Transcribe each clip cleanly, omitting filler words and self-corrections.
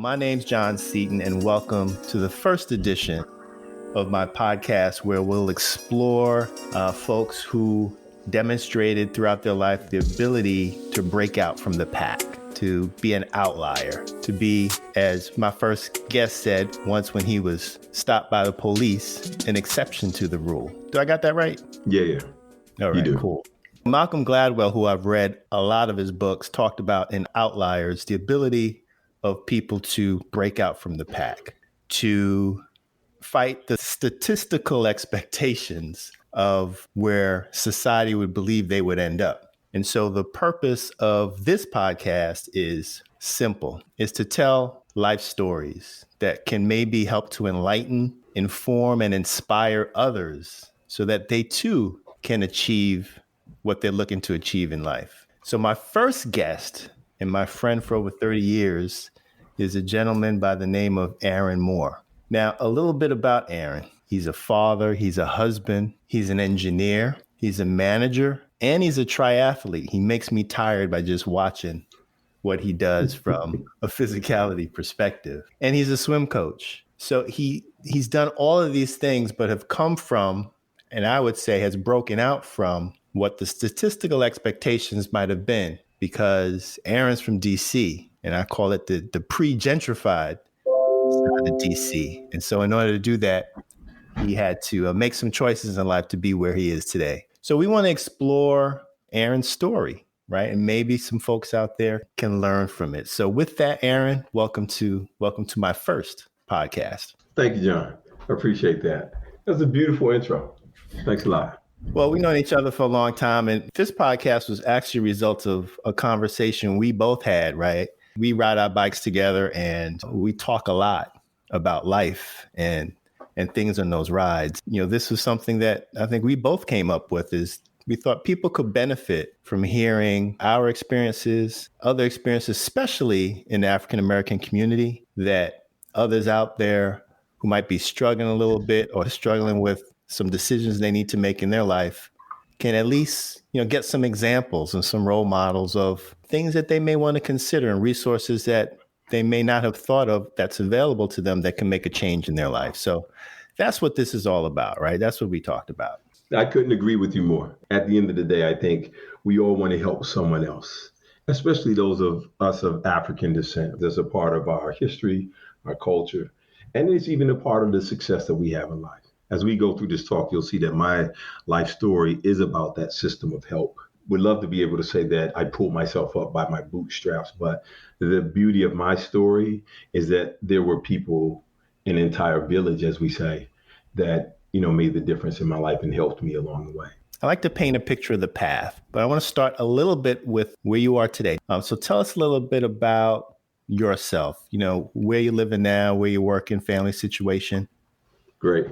My name's John Seaton, and welcome to the first edition of my podcast where we'll explore folks who demonstrated throughout their life the ability to break out from the pack, to be an outlier, to be, as my first guest said once when he was stopped by the police, an exception to the rule. Do I got that right? Yeah. All right, cool. Malcolm Gladwell, who I've read a lot of his books, talked about in Outliers the ability of people to break out from the pack, to fight the statistical expectations of where society would believe they would end up. And so the purpose of this podcast is simple, is to tell life stories that can maybe help to enlighten, inform, and inspire others so that they too can achieve what they're looking to achieve in life. So my first guest and my friend for over 30 years is a gentleman by the name of Aaron Moore. Now, a little bit about Aaron. He's a father, he's a husband, he's an engineer, he's a manager, and he's a triathlete. He makes me tired by just watching what he does from a physicality perspective. And he's a swim coach. So he's done all of these things, but have come from, and I would say has broken out from, what the statistical expectations might have been, because Aaron's from DC, and I call it the pre-gentrified side of DC. And so in order to do that, he had to make some choices in life to be where he is today. So we want to explore Aaron's story, right? And maybe some folks out there can learn from it. So with that, Aaron, welcome to my first podcast. Thank you, John. I appreciate that. That's a beautiful intro. Thanks a lot. Well, we've known each other for a long time, and this podcast was actually a result of a conversation we both had, right? We ride our bikes together and we talk a lot about life and things on those rides. You know, this was something that I think we both came up with, is we thought people could benefit from hearing our experiences, other experiences, especially in the African-American community, that others out there who might be struggling a little bit or struggling with some decisions they need to make in their life can at least, get some examples and some role models of things that they may want to consider and resources that they may not have thought of that's available to them that can make a change in their life. So that's what this is all about, right? That's what we talked about. I couldn't agree with you more. At the end of the day, I think we all want to help someone else, especially those of us of African descent. That's a part of our history, our culture, and it's even a part of the success that we have in life. As we go through this talk, you'll see that my life story is about that system of help. Would love to be able to say that I pulled myself up by my bootstraps, but the beauty of my story is that there were people, an entire village, as we say, that, made the difference in my life and helped me along the way. I like to paint a picture of the path, but I want to start a little bit with where you are today. So tell us a little bit about yourself, where you're living now, where you're working, family situation. Great.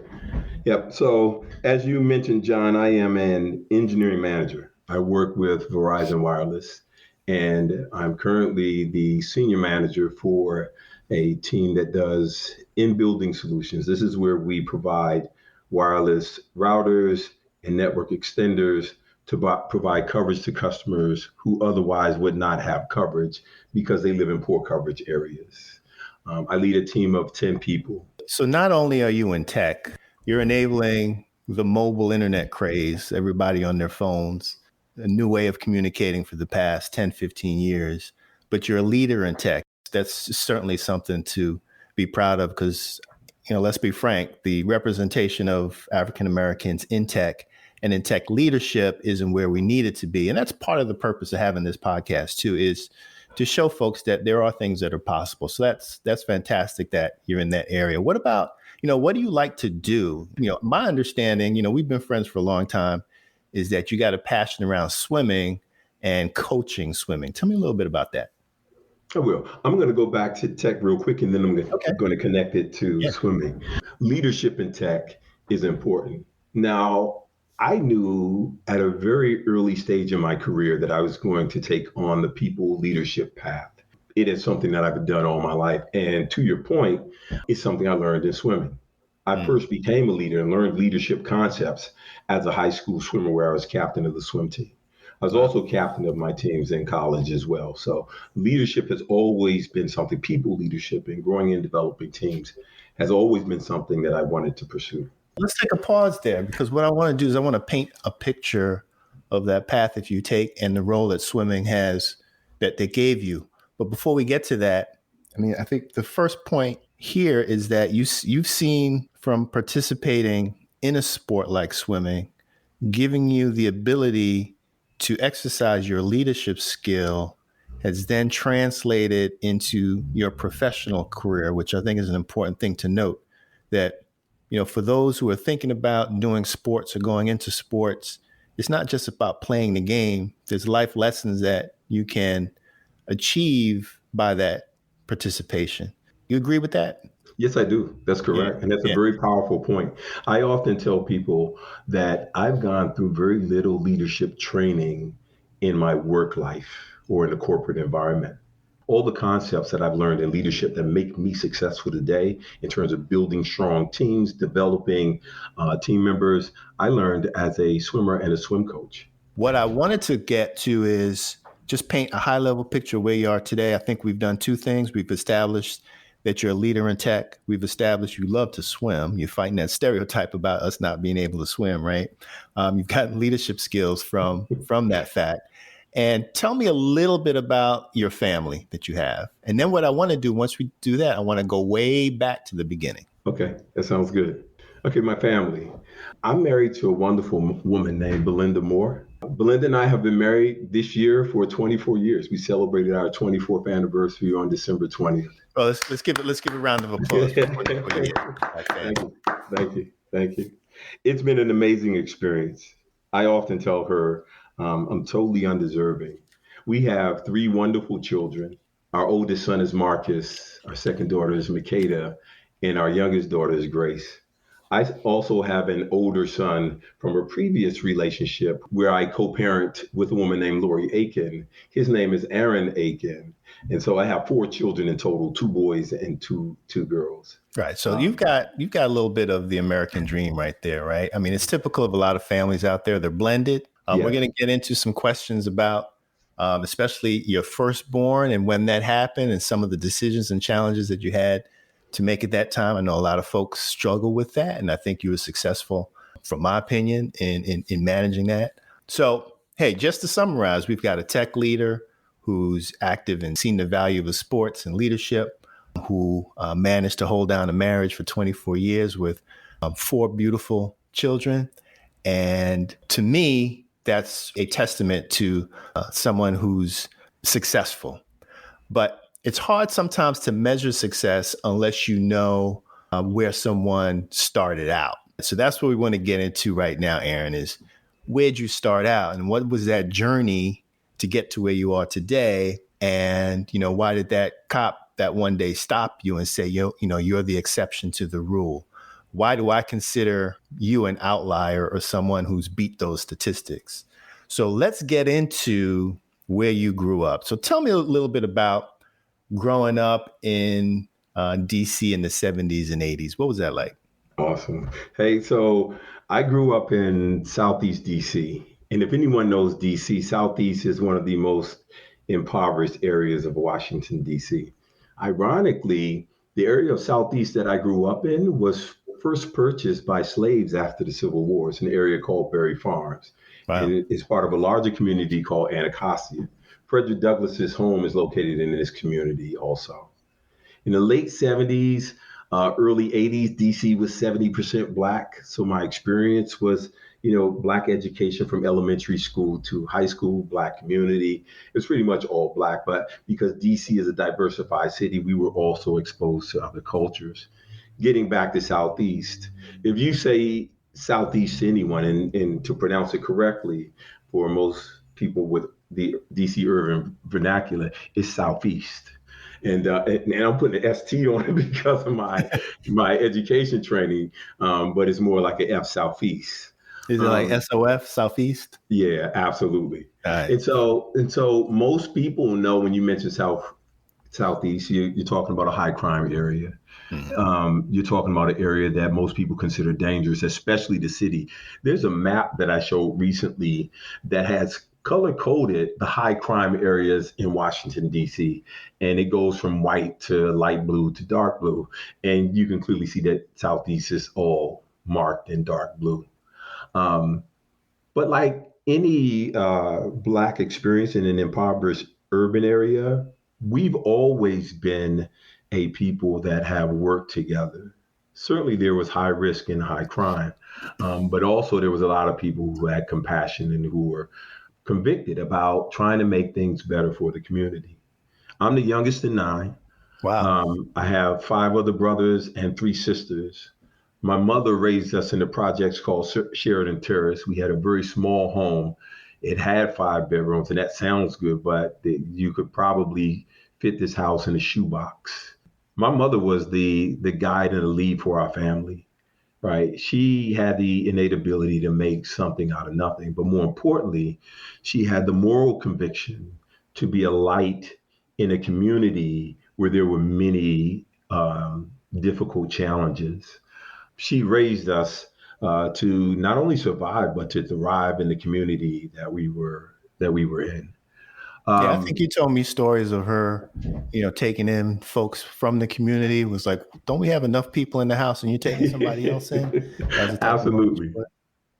Yep. So as you mentioned, John, I am an engineering manager. I work with Verizon Wireless, and I'm currently the senior manager for a team that does in-building solutions. This is where we provide wireless routers and network extenders to provide coverage to customers who otherwise would not have coverage because they live in poor coverage areas. I lead a team of 10 people. So not only are you in tech, you're enabling the mobile internet craze, everybody on their phones, a new way of communicating for the past 10, 15 years, but you're a leader in tech. That's certainly something to be proud of because, let's be frank, the representation of African Americans in tech and in tech leadership isn't where we need it to be. And that's part of the purpose of having this podcast too, is to show folks that there are things that are possible. So that's fantastic that you're in that area. What about, what do you like to do? My understanding, we've been friends for a long time, is that you got a passion around swimming and coaching swimming. Tell me a little bit about that. I will. I'm going to go back to tech real quick, and then I'm going to connect it to swimming. Leadership in tech is important. Now, I knew at a very early stage in my career that I was going to take on the people leadership path. It is something that I've done all my life. And to your point, it's something I learned in swimming. I first became a leader and learned leadership concepts as a high school swimmer where I was captain of the swim team. I was also captain of my teams in college as well. So leadership has always been something, people leadership and growing and developing teams has always been something that I wanted to pursue. Let's take a pause there because what I want to do is I want to paint a picture of that path that you take and the role that swimming has that they gave you. But before we get to that, I mean, I think the first point here is that you've seen from participating in a sport like swimming, giving you the ability to exercise your leadership skill has then translated into your professional career, which I think is an important thing to note that, for those who are thinking about doing sports or going into sports, it's not just about playing the game. There's life lessons that you can achieve by that participation. You agree with that? Yes, I do. That's Yeah. correct. And that's a Yeah. very powerful point. I often tell people that I've gone through very little leadership training in my work life or in the corporate environment. All the concepts that I've learned in leadership that make me successful today in terms of building strong teams, developing team members, I learned as a swimmer and a swim coach. What I wanted to get to is just paint a high level picture of where you are today. I think we've done two things. We've established that you're a leader in tech. We've established you love to swim. You're fighting that stereotype about us not being able to swim, right? You've got leadership skills from that fact. And tell me a little bit about your family that you have. And then what I want to do once we do that, I want to go way back to the beginning. Okay, that sounds good. Okay, my family. I'm married to a wonderful woman named Belinda Moore. Belinda and I have been married this year for 24 years. We celebrated our 24th anniversary on December 20th. Well, let's give a round of applause for 24 years. Thank you. Thank you. Thank you. It's been an amazing experience. I often tell her I'm totally undeserving. We have three wonderful children. Our oldest son is Marcus. Our second daughter is Makeda. And our youngest daughter is Grace. I also have an older son from a previous relationship where I co-parent with a woman named Lori Aiken. His name is Aaron Aiken. And so I have four children in total, two boys and two girls. Right. So you've got a little bit of the American dream right there, right? I mean, it's typical of a lot of families out there. They're blended. We're going to get into some questions about especially your firstborn and when that happened and some of the decisions and challenges that you had to make it that time. I know a lot of folks struggle with that, and I think you were successful, from my opinion, in managing that. So, hey, just to summarize, we've got a tech leader who's active and seen the value of sports and leadership, who managed to hold down a marriage for 24 years with four beautiful children. And to me, that's a testament to someone who's successful. But it's hard sometimes to measure success unless you know where someone started out. So that's what we want to get into right now, Aaron, is where'd you start out and what was that journey to get to where you are today? And, why did that cop that one day stop you and say, you're the exception to the rule? Why do I consider you an outlier or someone who's beat those statistics? So let's get into where you grew up. So tell me a little bit about growing up in DC in the 70s and 80s. What was that like? Awesome. Hey, so I grew up in Southeast DC. And if anyone knows DC, Southeast is one of the most impoverished areas of Washington, DC. Ironically, the area of Southeast that I grew up in was first purchased by slaves after the Civil War. It's an area called Berry Farms. Wow. And it's part of a larger community called Anacostia. Frederick Douglass's home is located in this community also. In the late 70s, early 80s, DC was 70% Black. So my experience was, Black education from elementary school to high school, Black community. It was pretty much all Black. But because DC is a diversified city, we were also exposed to other cultures. Getting back to Southeast, if you say Southeast to anyone, and to pronounce it correctly for most people with the DC urban vernacular, is Southeast. And I'm putting an ST on it because of my education training, but it's more like an F, Southeast. Is it like SOF, Southeast? Yeah, absolutely. Right. And so most people know when you mention Southeast, you're talking about a high crime area. Mm-hmm. You're talking about an area that most people consider dangerous, especially the city. There's a map that I showed recently that has color coded the high crime areas in Washington, D.C. And it goes from white to light blue to dark blue. And you can clearly see that Southeast is all marked in dark blue. Um, but like any Black experience in an impoverished urban area, we've always been a people that have worked together. Certainly, there was high risk and high crime, but also there was a lot of people who had compassion and who were convicted about trying to make things better for the community. I'm the youngest in nine. Wow. I have five other brothers and three sisters. My mother raised us in the projects called Sheridan Terrace. We had a very small home. It had five bedrooms, and that sounds good, but you could probably fit this house in a shoebox. My mother was the guide and the lead for our family, right? She had the innate ability to make something out of nothing, but more importantly, she had the moral conviction to be a light in a community where there were many difficult challenges. She raised us to not only survive but to thrive in the community that we were in. Yeah, I think Um, you told me stories of her, taking in folks from the community. It was like, don't we have enough people in the house and you're taking somebody else in? That was the type of woman she Absolutely. was.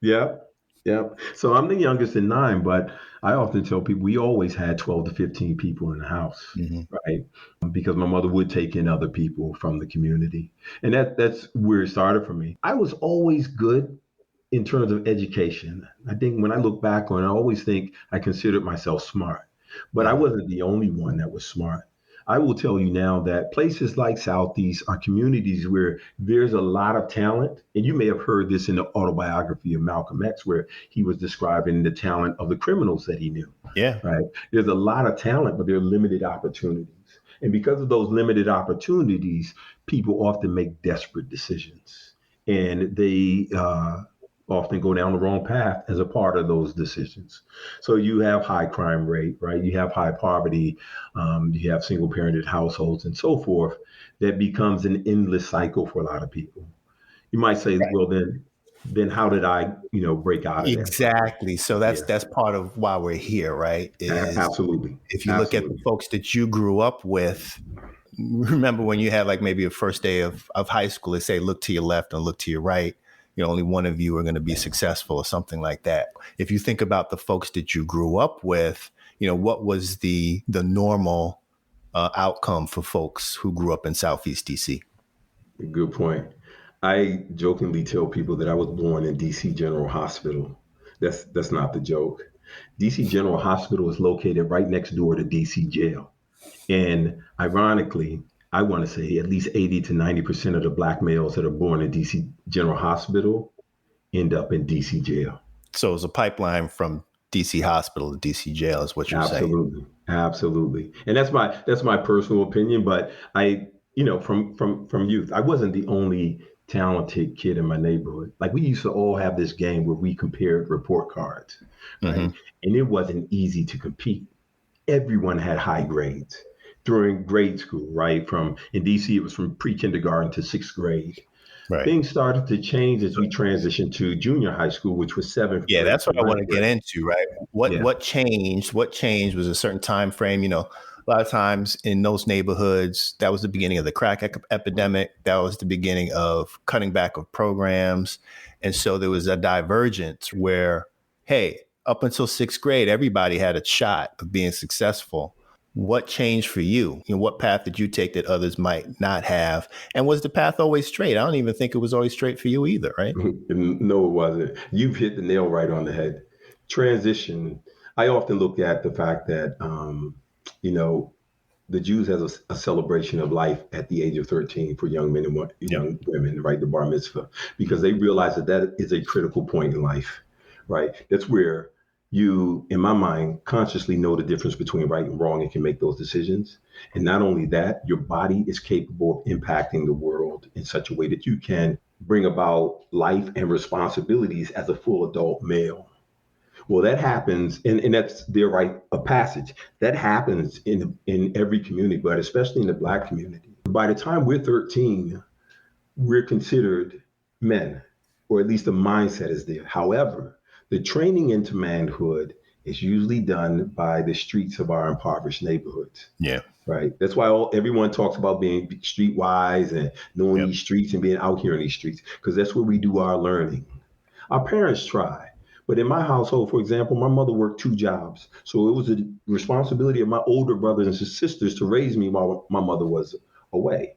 Yep. Yep. So I'm the youngest in nine, but I often tell people we always had 12 to 15 people in the house, Hmm. right? Because my mother would take in other people from the community. And that's where it started for me. I was always good in terms of education. I think when I look back on it, I always think I considered myself smart, but I Hmm. wasn't the only one that was smart. I will tell you now that places like Southeast are communities where there's a lot of talent. And you may have heard this in the autobiography of Malcolm X, where he was describing the talent of the criminals that he knew, Yeah. right? There's a lot of talent, but there are limited opportunities. And because of those limited opportunities, people often make desperate decisions. And they often go down the wrong path as a part of those decisions. So you have high crime rate, right? You have high poverty, you have single parented households and so forth. That becomes an endless cycle for a lot of people. You might say, well, then how did I, break out of that? Exactly. So that's Yeah, that's part of why we're here, right? Is absolutely, if you look at the absolutely. folks that you grew up with, remember when you had like maybe a first day of high school, they say look to your left and look to your right. Only one of you are going to be successful or something like that. If you think about the folks that you grew up with, what was the normal outcome for folks who grew up in Southeast DC? Good point. I jokingly tell people that I was born in DC General Hospital. That's not the joke. DC General Hospital is located right next door to DC Jail. And ironically, I want to say at least 80 to 90% of the black males that are born in DC General Hospital end up in DC jail. So it's a pipeline from DC hospital to DC jail is what you're saying. Absolutely. Absolutely. And that's my personal opinion, but from youth, I wasn't the only talented kid in my neighborhood. Like we used to all have this game where we compared report cards, right? Hmm. And it wasn't easy to compete. Everyone had high grades during grade school, right? From in DC, it was from pre-kindergarten to sixth grade. Right. Things started to change as we transitioned to junior high school, which was seventh Yeah, grade that's to what I want ninth to get grade. into, right? What Yeah, what changed? What changed was a certain time frame. A lot of times in those neighborhoods, that was the beginning of the crack epidemic. That was the beginning of cutting back of programs, and so there was a divergence where, hey, up until sixth grade, everybody had a shot of being successful. What changed for you? What path did you take that others might not have? And was the path always straight? I don't even think it was always straight for you either, right? no, it wasn't. You've hit the nail right on the head. Transition. I often look at the fact that, you know, the Jews has a celebration of life at the age of 13 for young men and Yep. young women, right? The bar mitzvah, because they realize that is a critical point in life, right? That's where you, in my mind, consciously know the difference between right and wrong and can make those decisions. And not only that, your body is capable of impacting the world in such a way that you can bring about life and responsibilities as a full adult male. Well, that happens, and that's their rite of passage. That happens in every community, but especially in the Black community. By the time we're 13, we're considered men, or at least the mindset is there. However, the training into manhood It's usually done by the streets of our impoverished neighborhoods. Yeah. Right. That's why everyone talks about being streetwise and knowing Yep. these streets and being out here in these streets, because that's where we do our learning. Our parents try. But in my household, for example, my mother worked two jobs. So it was the responsibility of my older brothers and sisters to raise me while my mother was away.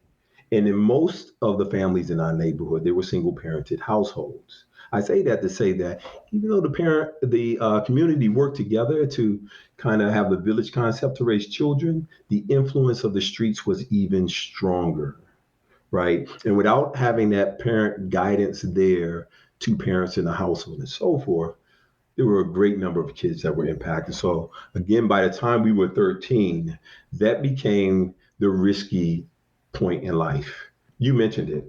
And in most of the families in our neighborhood, they were single parented households. I say that to say that even though the community worked together to kind of have the village concept to raise children, the influence of the streets was even stronger, right? And without having that parent guidance there, two parents in the household and so forth, there were a great number of kids that were impacted. So again, by the time we were 13, that became the risky point in life. You mentioned it.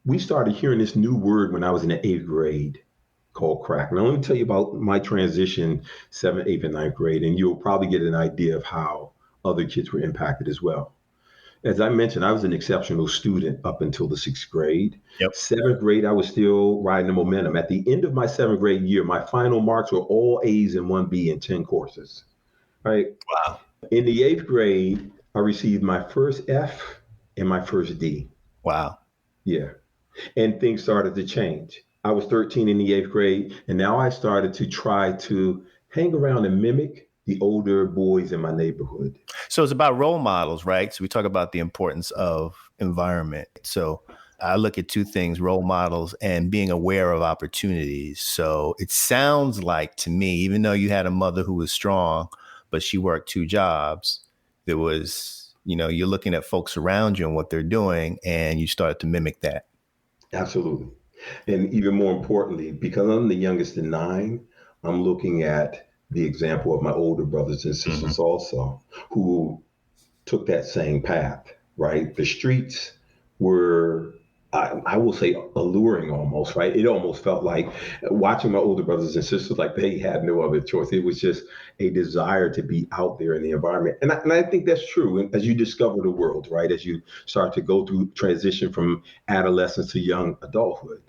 We started hearing this new word when I was in the eighth grade called crack. Now, let me tell you about my transition, seventh, eighth, and ninth grade, and you'll probably get an idea of how other kids were impacted as well. As I mentioned, I was an exceptional student up until the sixth grade. Yep. Seventh grade, I was still riding the momentum. At the end of my seventh grade year, my final marks were all A's and one B in 10 courses. Right. Wow. In the eighth grade, I received my first F and my first D. Wow. Yeah. And things started to change. I was 13 in the eighth grade, and now I started to try to hang around and mimic the older boys in my neighborhood. So it's about role models, right? So we talk about the importance of environment. So I look at two things, role models and being aware of opportunities. So it sounds like to me, even though you had a mother who was strong, but she worked two jobs, there was, you're looking at folks around you and what they're doing, and you started to mimic that. Absolutely. And even more importantly, because I'm the youngest in nine, I'm looking at the example of my older brothers and sisters Mm-hmm. also, who took that same path, right? The streets were, I will say, alluring almost, right? It almost felt like watching my older brothers and sisters like they had no other choice. It was just a desire to be out there in the environment. And I think that's true as you discover the world, right? As you start to go through transition from adolescence to young adulthood.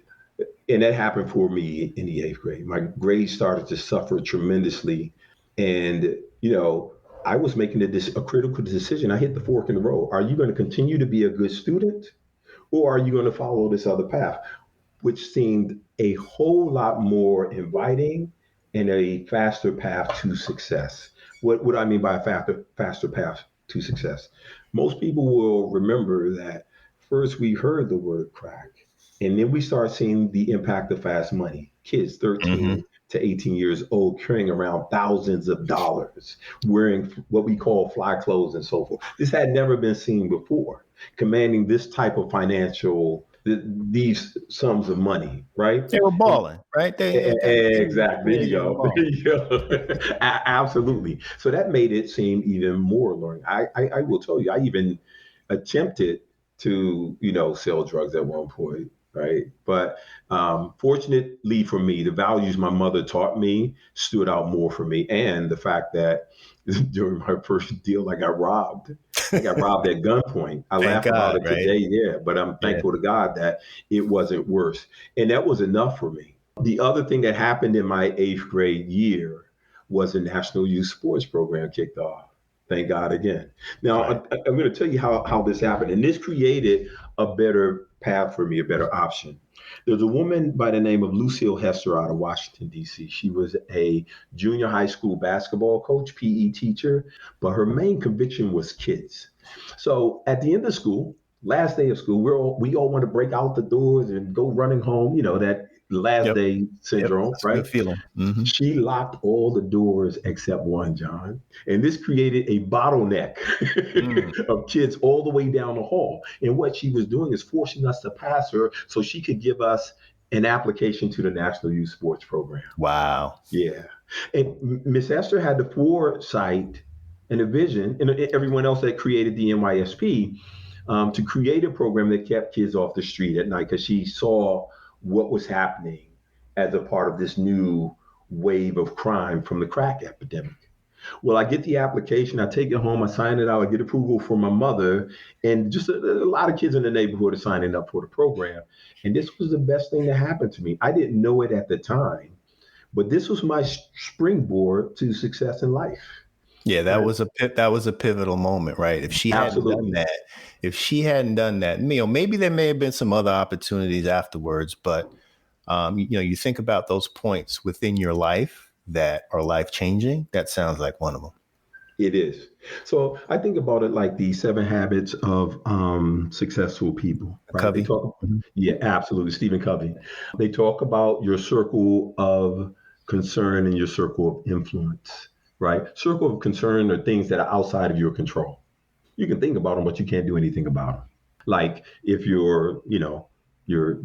And that happened for me in the eighth grade. My grades started to suffer tremendously. And, I was making a critical decision. I hit the fork in the road. Are you going to continue to be a good student, or are you going to follow this other path, which seemed a whole lot more inviting and a faster path to success? What do I mean by a faster path to success? Most people will remember that first we heard the word crack, and then we start seeing the impact of fast money. Kids Mm-hmm. 13 to 18 years old carrying around thousands of dollars, wearing what we call fly clothes and so forth. This had never been seen before, commanding this type of these sums of money, right? They were balling, right? They at that Exactly. There age you they were go. There balling. you go. Absolutely. So that made it seem even more alluring. I will tell you, I even attempted to, sell drugs at one point, right? But fortunately for me, the values my mother taught me stood out more for me. And the fact that during my first deal, I got robbed. I got robbed at gunpoint. I Thank laugh about God, it right? today, yeah, but I'm Yeah. thankful to God that it wasn't worse. And that was enough for me. The other thing that happened in my eighth grade year was the National Youth Sports Program kicked off. Thank God again. Now, Right. I'm going to tell you how this happened. And this created a better path for me, a better option. There's a woman by the name of Lucille Hester out of Washington, D.C. She was a junior high school basketball coach, PE teacher, but her main conviction was kids. So at the end of school, last day of school, we all want to break out the doors and go running home, that last Yep. day Yep. syndrome, That's a right? good feeling. Mm-hmm. She locked all the doors except one, John. And this created a bottleneck Mm. of kids all the way down the hall. And what she was doing is forcing us to pass her so she could give us an application to the National Youth Sports Program. Wow. Yeah. And Miss Esther had the foresight and the vision, and everyone else that created the NYSP, to create a program that kept kids off the street at night because she saw what was happening as a part of this new wave of crime from the crack epidemic. Well, I get the application, I take it home, I sign it out, I get approval from my mother, and just a lot of kids in the neighborhood are signing up for the program. And this was the best thing that happened to me. I didn't know it at the time, But this was my springboard to success in life. Yeah, Right? that was a pivotal moment, right? Absolutely. If she hadn't done that, maybe there may have been some other opportunities afterwards, but you think about those points within your life that are life changing. That sounds like one of them. It is. So I think about it like the 7 habits of successful people, right? They Covey. talk, Mhm. yeah, absolutely. Stephen Covey. They talk about your circle of concern and your circle of influence, right? Circle of concern are things that are outside of your control. You can think about them, but you can't do anything about them. Like if your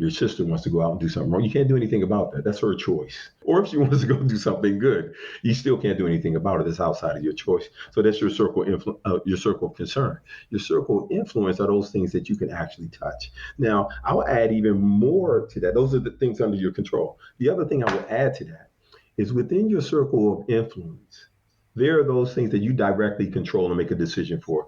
sister wants to go out and do something wrong, you can't do anything about that. That's her choice. Or if she wants to go do something good, you still can't do anything about it. It's outside of your choice. So that's your circle of concern. Your circle of influence are those things that you can actually touch. Now, I will add even more to that. Those are the things under your control. The other thing I will add to that is within your circle of influence. There are those things that you directly control and make a decision for.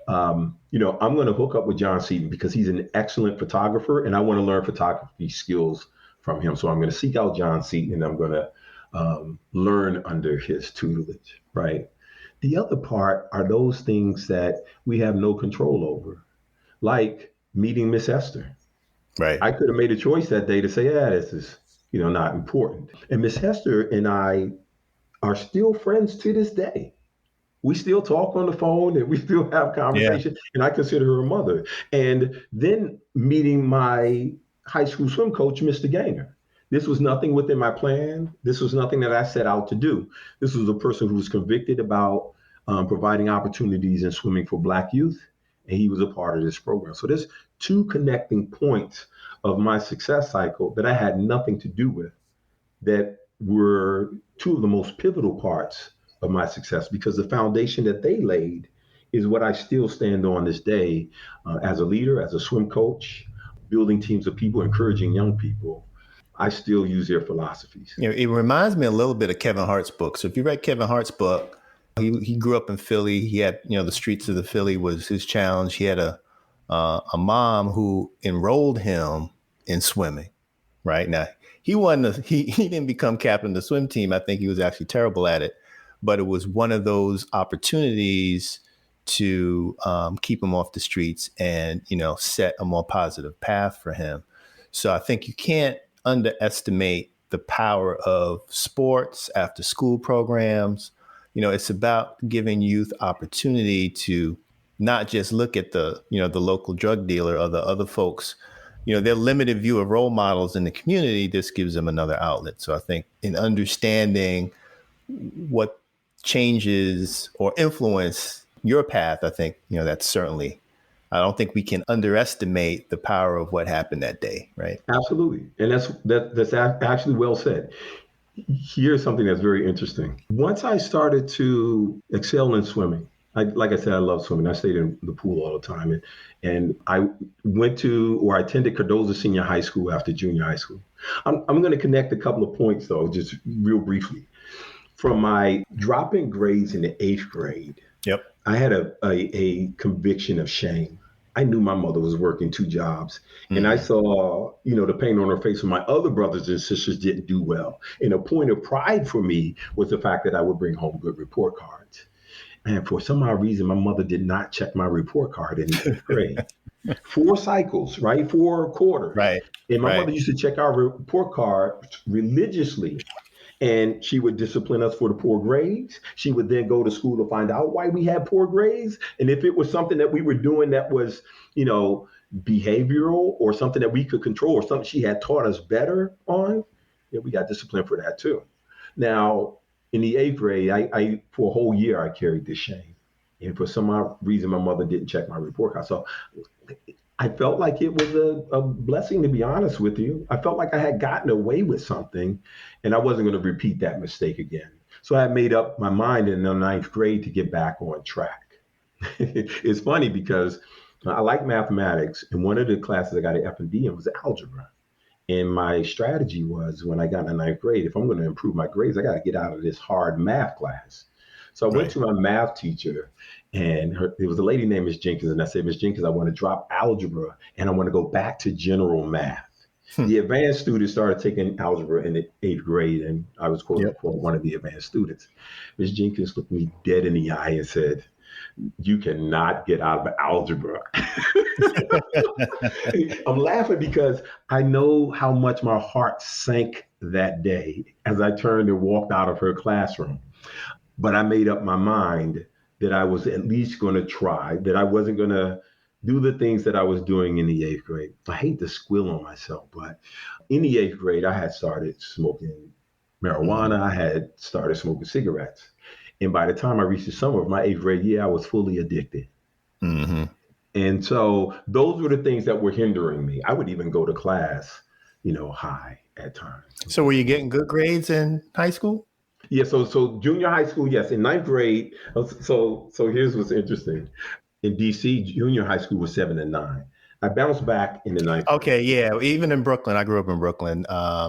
I'm going to hook up with John Seaton because he's an excellent photographer, and I want to learn photography skills from him. So I'm going to seek out John Seaton, and I'm going to learn under his tutelage. Right. The other part are those things that we have no control over, like meeting Miss Esther. Right. I could have made a choice that day to say, "Yeah, this is not important." And Miss Hester and I are still friends to this day. We still talk on the phone and we still have Yeah. conversation, and I consider her a mother. And then meeting my high school swim coach, Mr. Gainer. This was nothing within my plan. This was nothing that I set out to do. This was a person who was convicted about providing opportunities in swimming for Black youth, and he was a part of this program. So there's two connecting points of my success cycle that I had nothing to do with, that were two of the most pivotal parts of my success, because the foundation that they laid is what I still stand on this day, as a leader, as a swim coach, building teams of people, encouraging young people. I still use their philosophies. It reminds me a little bit of Kevin Hart's book. So if you read Kevin Hart's book, he grew up in Philly. He had, the streets of the Philly was his challenge. He had a mom who enrolled him in swimming. Right now, he didn't become captain of the swim team. I think he was actually terrible at it, but it was one of those opportunities to keep him off the streets and set a more positive path for him. So I think you can't underestimate the power of sports, after school programs. It's about giving youth opportunity to not just look at the local drug dealer or the other folks, their limited view of role models in the community. This gives them another outlet. So I think in understanding what changes or influence your path, I think, that's certainly, I don't think we can underestimate the power of what happened that day. Right. Absolutely, and that's actually well said. Here's something that's very interesting. Once I started to excel in swimming, like I said, I love swimming. I stayed in the pool all the time. And I went to, or I attended Cardozo Senior High School after junior high school. I'm going to connect a couple of points, though, just real briefly. From my dropping grades in the eighth grade, Yep. I had a conviction of shame. I knew my mother was working 2 jobs, and I saw, the pain on her face when my other brothers and sisters didn't do well. And a point of pride for me was the fact that I would bring home good report cards. And for some odd reason, my mother did not check my report card in the eighth grade. 4 cycles, right? 4 quarters. Right. And my Right. mother used to check our report card religiously, and she would discipline us for the poor grades. She would then go to school to find out why we had poor grades. And if it was something that we were doing that was, behavioral, or something that we could control, or something she had taught us better on, yeah, we got disciplined for that too. Now, in the eighth grade, I for a whole year, I carried this shame. And for some odd reason, my mother didn't check my report card. So I felt like it was a blessing, to be honest with you. I felt like I had gotten away with something, and I wasn't going to repeat that mistake again. So I made up my mind in the ninth grade to get back on track. It's funny because I like mathematics, and one of the classes I got an F and D in was algebra. And my strategy was, when I got in the ninth grade, if I'm going to improve my grades, I got to get out of this hard math class. So I went Right. to my math teacher, and it was a lady named Miss Jenkins. And I said, Miss Jenkins, I want to drop algebra and I want to go back to general math. Hmm. The advanced students started taking algebra in the eighth grade, and I was quote Yep. unquote one of the advanced students. Ms. Jenkins looked me dead in the eye and said, "You cannot get out of algebra." I'm laughing because I know how much my heart sank that day as I turned and walked out of her classroom. But I made up my mind that I was at least going to try, that I wasn't going to do the things that I was doing in the eighth grade. I hate to squill on myself, but in the eighth grade, I had started smoking Hmm. marijuana. I had started smoking cigarettes. And by the time I reached the summer of my eighth grade year, I was fully addicted. Hmm. And so those were the things that were hindering me. I would even go to class, high at times and So were things you like getting good grades in high school? that. Yeah, so junior high school, yes. In ninth grade, so here's what's interesting. In DC, junior high school was 7 and 9. I bounced back in the ninth grade. Okay, yeah. Even in Brooklyn, I grew up in Brooklyn.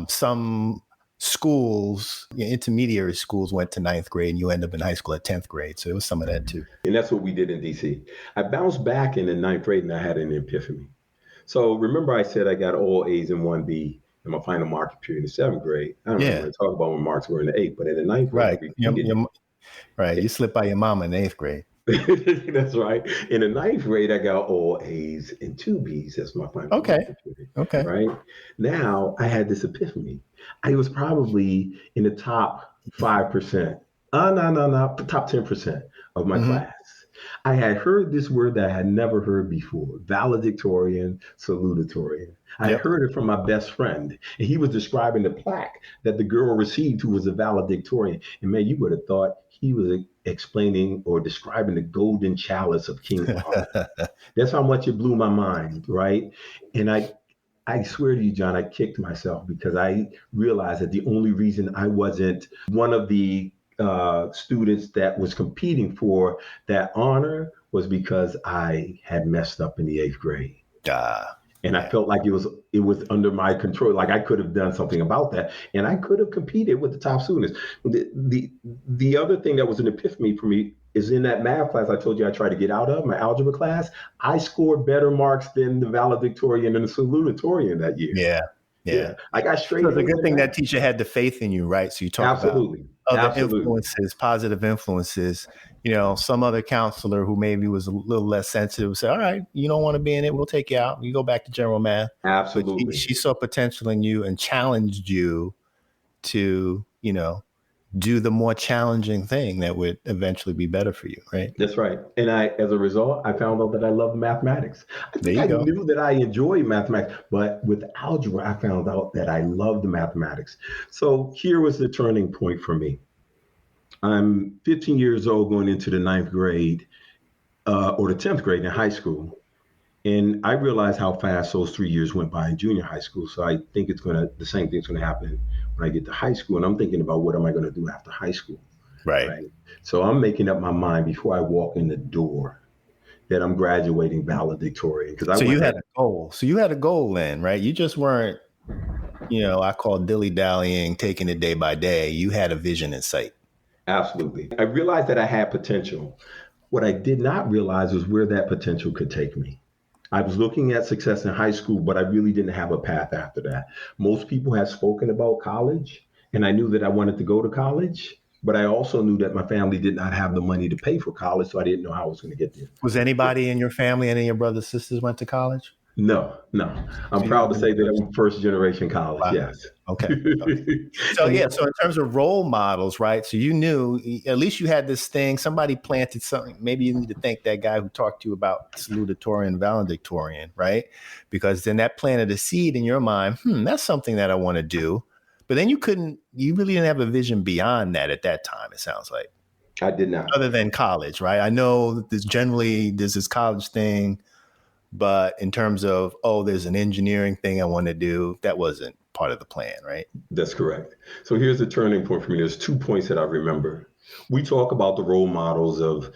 Some schools, intermediary schools, went to ninth grade, and you end up in high school at 10th grade. So it was some of that too. And that's what we did in DC. I bounced back in the ninth grade and I had an epiphany. So remember I said I got all A's and one B in my final marking period in seventh grade. I don't really Yeah, want to talk about when marks were in the eighth, but in the ninth grade I right. repeated Right. You slipped by your mama in eighth grade. it. That's right. In the ninth grade, I got all A's and two B's as my final Okay. marking period. Okay. Right now, I had this epiphany. I was probably in the top 5%. No, top 10% of my Hmm. class. I had heard this word that I had never heard before, valedictorian, salutatorian. I had Yep. heard it from my best friend, and he was describing the plaque that the girl received who was a valedictorian. And man, you would have thought he was explaining or describing the golden chalice of King Arthur. That's how much it blew my mind, right? And I swear to you, John, I kicked myself because I realized that the only reason I wasn't one of the students that was competing for that honor was because I had messed up in the eighth grade. And I Yeah. felt like it was under my control. Like I could have done something about that, and I could have competed with the top students. The other thing that was an epiphany for me is in that math class I told you I tried to get out of my algebra class. I scored better marks than the valedictorian and the salutatorian that year. Yeah. Yeah. Yeah, I got So straight it's a A's good in thing math. that teacher had the faith in you, right? So you talk about Absolutely, other absolutely, influences, positive influences. Some other counselor who maybe was a little less sensitive would say, all right, you don't want to be in it. We'll take you out. You go back to general math. But absolutely. she saw potential in you and challenged you to, do the more challenging thing that would eventually be better for you, right? That's right. And as a result, I found out that I love mathematics. I There think you I go. knew that I enjoyed mathematics, but with algebra, I found out that I loved mathematics. So here was the turning point for me. I'm 15 years old going into the ninth grade or the 10th grade in high school. And I realized how fast those 3 years went by in junior high school. So I think the same thing's going to happen when I get to high school. And I'm thinking about what am I going to do after high school, Right. right? So I'm making up my mind before I walk in the door that I'm graduating valedictorian because I So you went had ahead. a goal. So you had a goal then, right? You just weren't, I call dilly dallying, taking it day by day. You had a vision in sight. Absolutely. I realized that I had potential. What I did not realize was where that potential could take me. I was looking at success in high school, but I really didn't have a path after that. Most people have spoken about college, and I knew that I wanted to go to college, but I also knew that my family did not have the money to pay for college, so I didn't know how I was going to get there. Was anybody in your family, any of your brothers, sisters went to college? No, no. I'm So you would proud have to been the say that first. I'm first generation college, Wow. yes. Okay. Okay. So And yeah, so in terms of role models, right? So you knew at least you had this thing. Somebody planted something. Maybe you need to thank that guy who talked to you about salutatorian, valedictorian, right? Because then that planted a seed in your mind. That's something that I want to do. But then you really didn't have a vision beyond that at that time. It sounds like, I did not. other than college, right? I know that there's this college thing, but in terms of there's an engineering thing I want to do, that wasn't part of the plan, right? That's correct. So here's the turning point for me. There's 2 points that I remember. We talk about the role models of,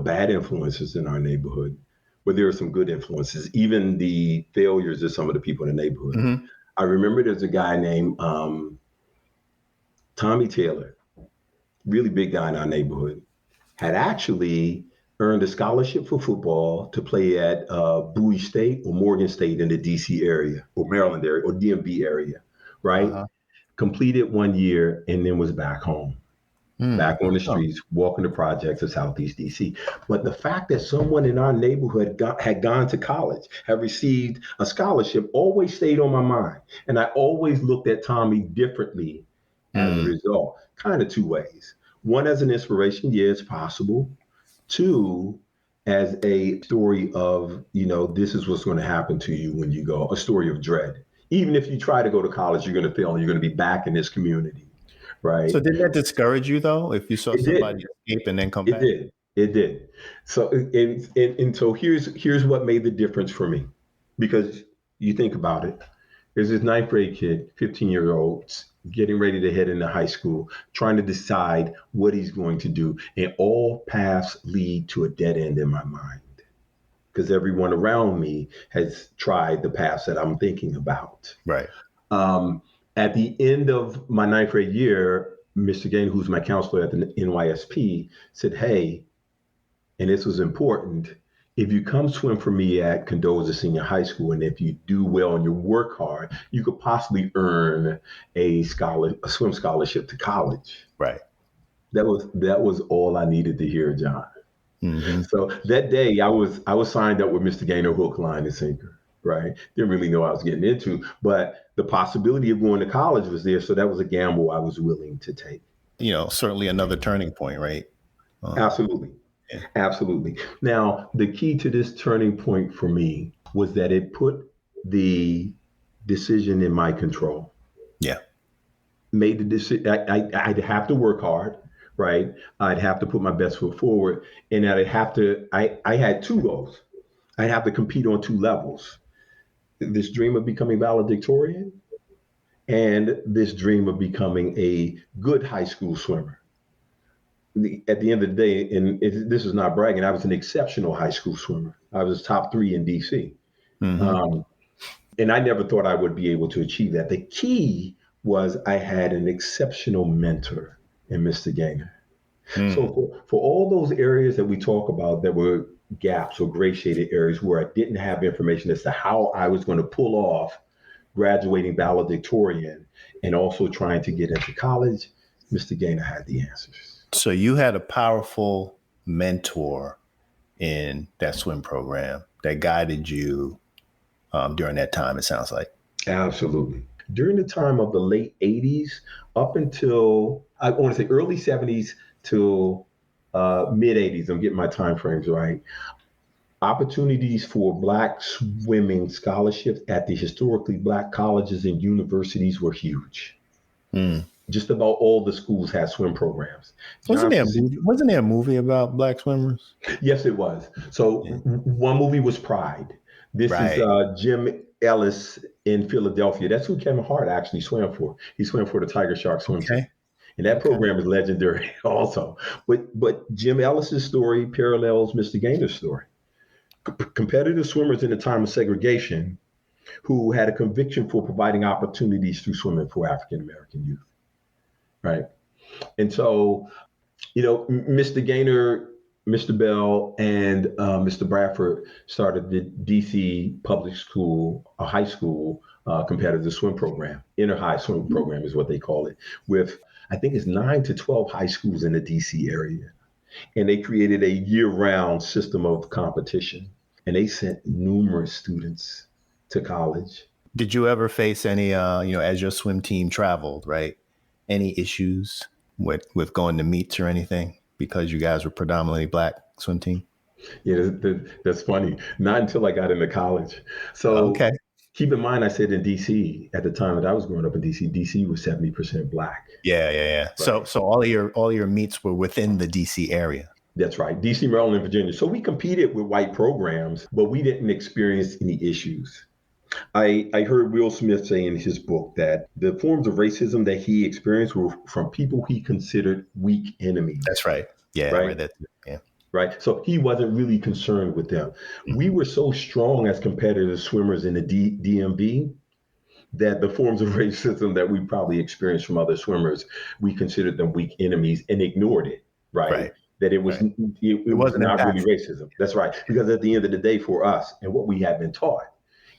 bad influences in our neighborhood, but there are some good influences, even the failures of some of the people in the neighborhood. Mm-hmm. I remember there's a guy named Tommy Taylor, really big guy in our neighborhood, had actually earned a scholarship for football to play at Bowie State or Morgan State in the DC area or Maryland area or DMV area, right? Uh-huh. Completed 1 year and then was back home, Mm. back on the Oh. streets, walking the projects of Southeast DC. But the fact that someone in our neighborhood had gone to college, had received a scholarship, always stayed on my mind. And I always looked at Tommy differently as a Mm. result, kind of two ways. One, as an inspiration, yeah, it's possible. Two, as a story of, this is what's going to happen to you when you go, a story of dread. Even if you try to go to college, you're going to fail and you're going to be back in this community, right? So didn't that discourage you though, if you saw It did. somebody escape and then come It back? did. It did. So and so here's what made the difference for me, because you think about it. There's this ninth grade kid, 15-year-old, getting ready to head into high school, trying to decide what he's going to do, and all paths lead to a dead end in my mind because everyone around me has tried the paths that I'm thinking about. Right. Um, at the end of my ninth grade year, Mr. Gain, who's my counselor at the NYSP, said, "Hey," and this was important, "if you come swim for me at Condoza Senior High School, and if you do well and you work hard, you could possibly earn a swim scholarship to college." Right. That was all I needed to hear, John. Mm-hmm. So that day, I was signed up with Mr. Gaynor, hook, line, and sinker. Right? Didn't really know what I was getting into, but the possibility of going to college was there, so that was a gamble I was willing to take. Certainly another turning point, right? Um, Absolutely. yeah. Absolutely. Now, the key to this turning point for me was that it put the decision in my control. Yeah. Made the decision. I'd have to work hard, right? I'd have to put my best foot forward, and I'd have to. I had two goals. I'd have to compete on two levels: this dream of becoming valedictorian, and this dream of becoming a good high school swimmer. At the end of the day, and this is not bragging, I was an exceptional high school swimmer. I was top three in DC. Mm-hmm. Um, and I never thought I would be able to achieve that. The key was I had an exceptional mentor in Mr. Ganger. So Mm. for all those areas that we talk about that were gaps or gray shaded areas where I didn't have information as to how I was going to pull off graduating valedictorian and also trying to get into college, Mr. Gaynor had the answers. So you had a powerful mentor in that swim program that guided you during that time, it sounds like. Absolutely. During the time of the late 80s, up until I want to say early 70s till mid 80s, I'm getting my time frames right. Opportunities for Black swimming scholarships at the historically Black colleges and universities were huge. Mm. Just about all the schools had swim programs. Wasn't there Johnson, a movie? Wasn't there a movie about Black swimmers? yes, it was. So Yeah. one movie was Pride. This is Right. Jim Ellis in Philadelphia. That's who Kevin Hart actually swam for. He swam for the Tiger Shark swim team. Okay. And that Okay. program is legendary also. But Jim Ellis's story parallels Mr. Gaynor's story. Competitive swimmers in the time of segregation who had a conviction for providing opportunities through swimming for African American youth. Right. And so, Mr. Gaynor, Mr. Bell, and Mr. Bradford started the DC public school, a high school competitive swim program. Inter high swim program is what they call it, with I think it's 9 to 12 high schools in the DC area. And they created a year-round system of competition. And they sent numerous students to college. Did you ever face any, as your swim team traveled, right? Any issues with going to meets or anything because you guys were predominantly Black swim team? Yeah, that's funny. Not until I got into college. So Okay. keep in mind, I said in DC at the time that I was growing up in DC, DC was 70% Black. Yeah, yeah, yeah. Right. So all your meets were within the DC area. That's right. DC, Maryland, Virginia. So we competed with white programs, but we didn't experience any issues. I heard Will Smith say in his book that the forms of racism that he experienced were from people he considered weak enemies. That's right. Yeah, I Right. read that too. Yeah. Right. So he wasn't really concerned with them. We Mhm. were so strong as competitive swimmers in the DMV that the forms of racism that we probably experienced from other swimmers, we considered them weak enemies and ignored it. Right. Right. that Right. it It was wasn't not really impactful. racism. That's right. Because at the end of the day, for us, and what we have been taught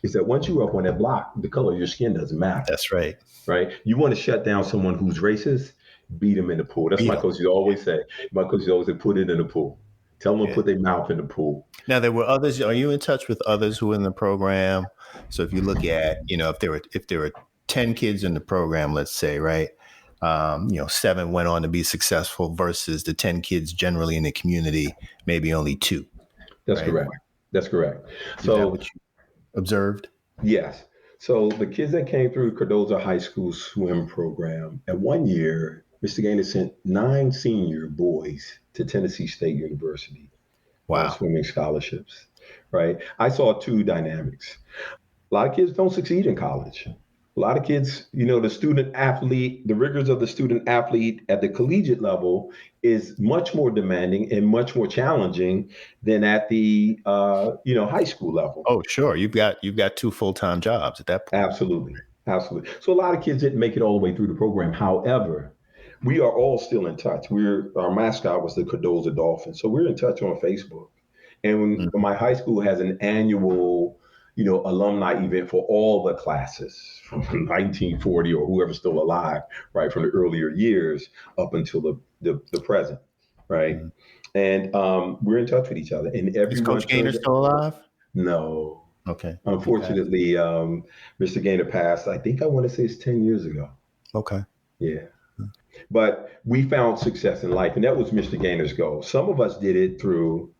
is that once you're up on that block, the color of your skin doesn't matter, That's right. right? You want to shut down someone who's racist, beat them in the pool. That's Beat my them. coach used to always say. My coach used to always say, put it in the pool. Tell them to Yeah. put their mouth in the pool. Now there were others. Are you in touch with others who are in the program? So if you look at, if there were 10 kids in the program, let's say, right, 7 went on to be successful versus the 10 kids generally in the community, maybe only 2, That's right? correct. That's correct. Is that So what you observed? yes. So the kids that came through Cardozo High School swim program, at one year, Mr. Gainer sent 9 senior boys to Tennessee State University on Wow. swimming scholarships, right? I saw two dynamics. A lot of kids don't succeed in college. A lot of kids, the student athlete, the rigors of the student athlete at the collegiate level is much more demanding and much more challenging than at the high school level. Oh, sure. You've got 2 full-time jobs at that point. Absolutely. Absolutely. So a lot of kids didn't make it all the way through the program. However, we are all still in touch. Our mascot was the Cardozo Dolphins. So we're in touch on Facebook. And when Mhm. my high school has an annual, alumni event for all the classes from 1940 or whoever's still alive, right, from the earlier years up until the present, right? Mhm. And we're in touch with each other. And Is everyone Coach Gainer turns, still alive? no, Okay. He passed. unfortunately, Mr. Gainer passed, I think I want to say it's 10 years ago. Okay. Yeah. But we found success in life, and that was Mr. Gainer's goal. Some of us did it through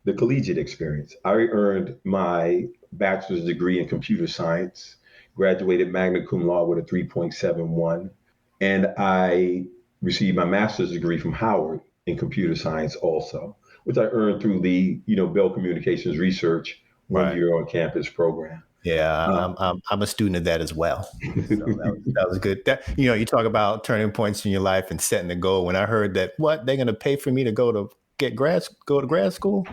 the collegiate experience. I earned my bachelor's degree in computer science, graduated magna cum laude with a 3.71, and I received my master's degree from Howard in computer science also, which I earned through the Bell Communications Research one Right. year on campus program. Yeah, Uh, I'm a student of that as well. So that was good. That you talk about turning points in your life and setting a goal. When I heard that, what they're going to pay for me to go to grad school,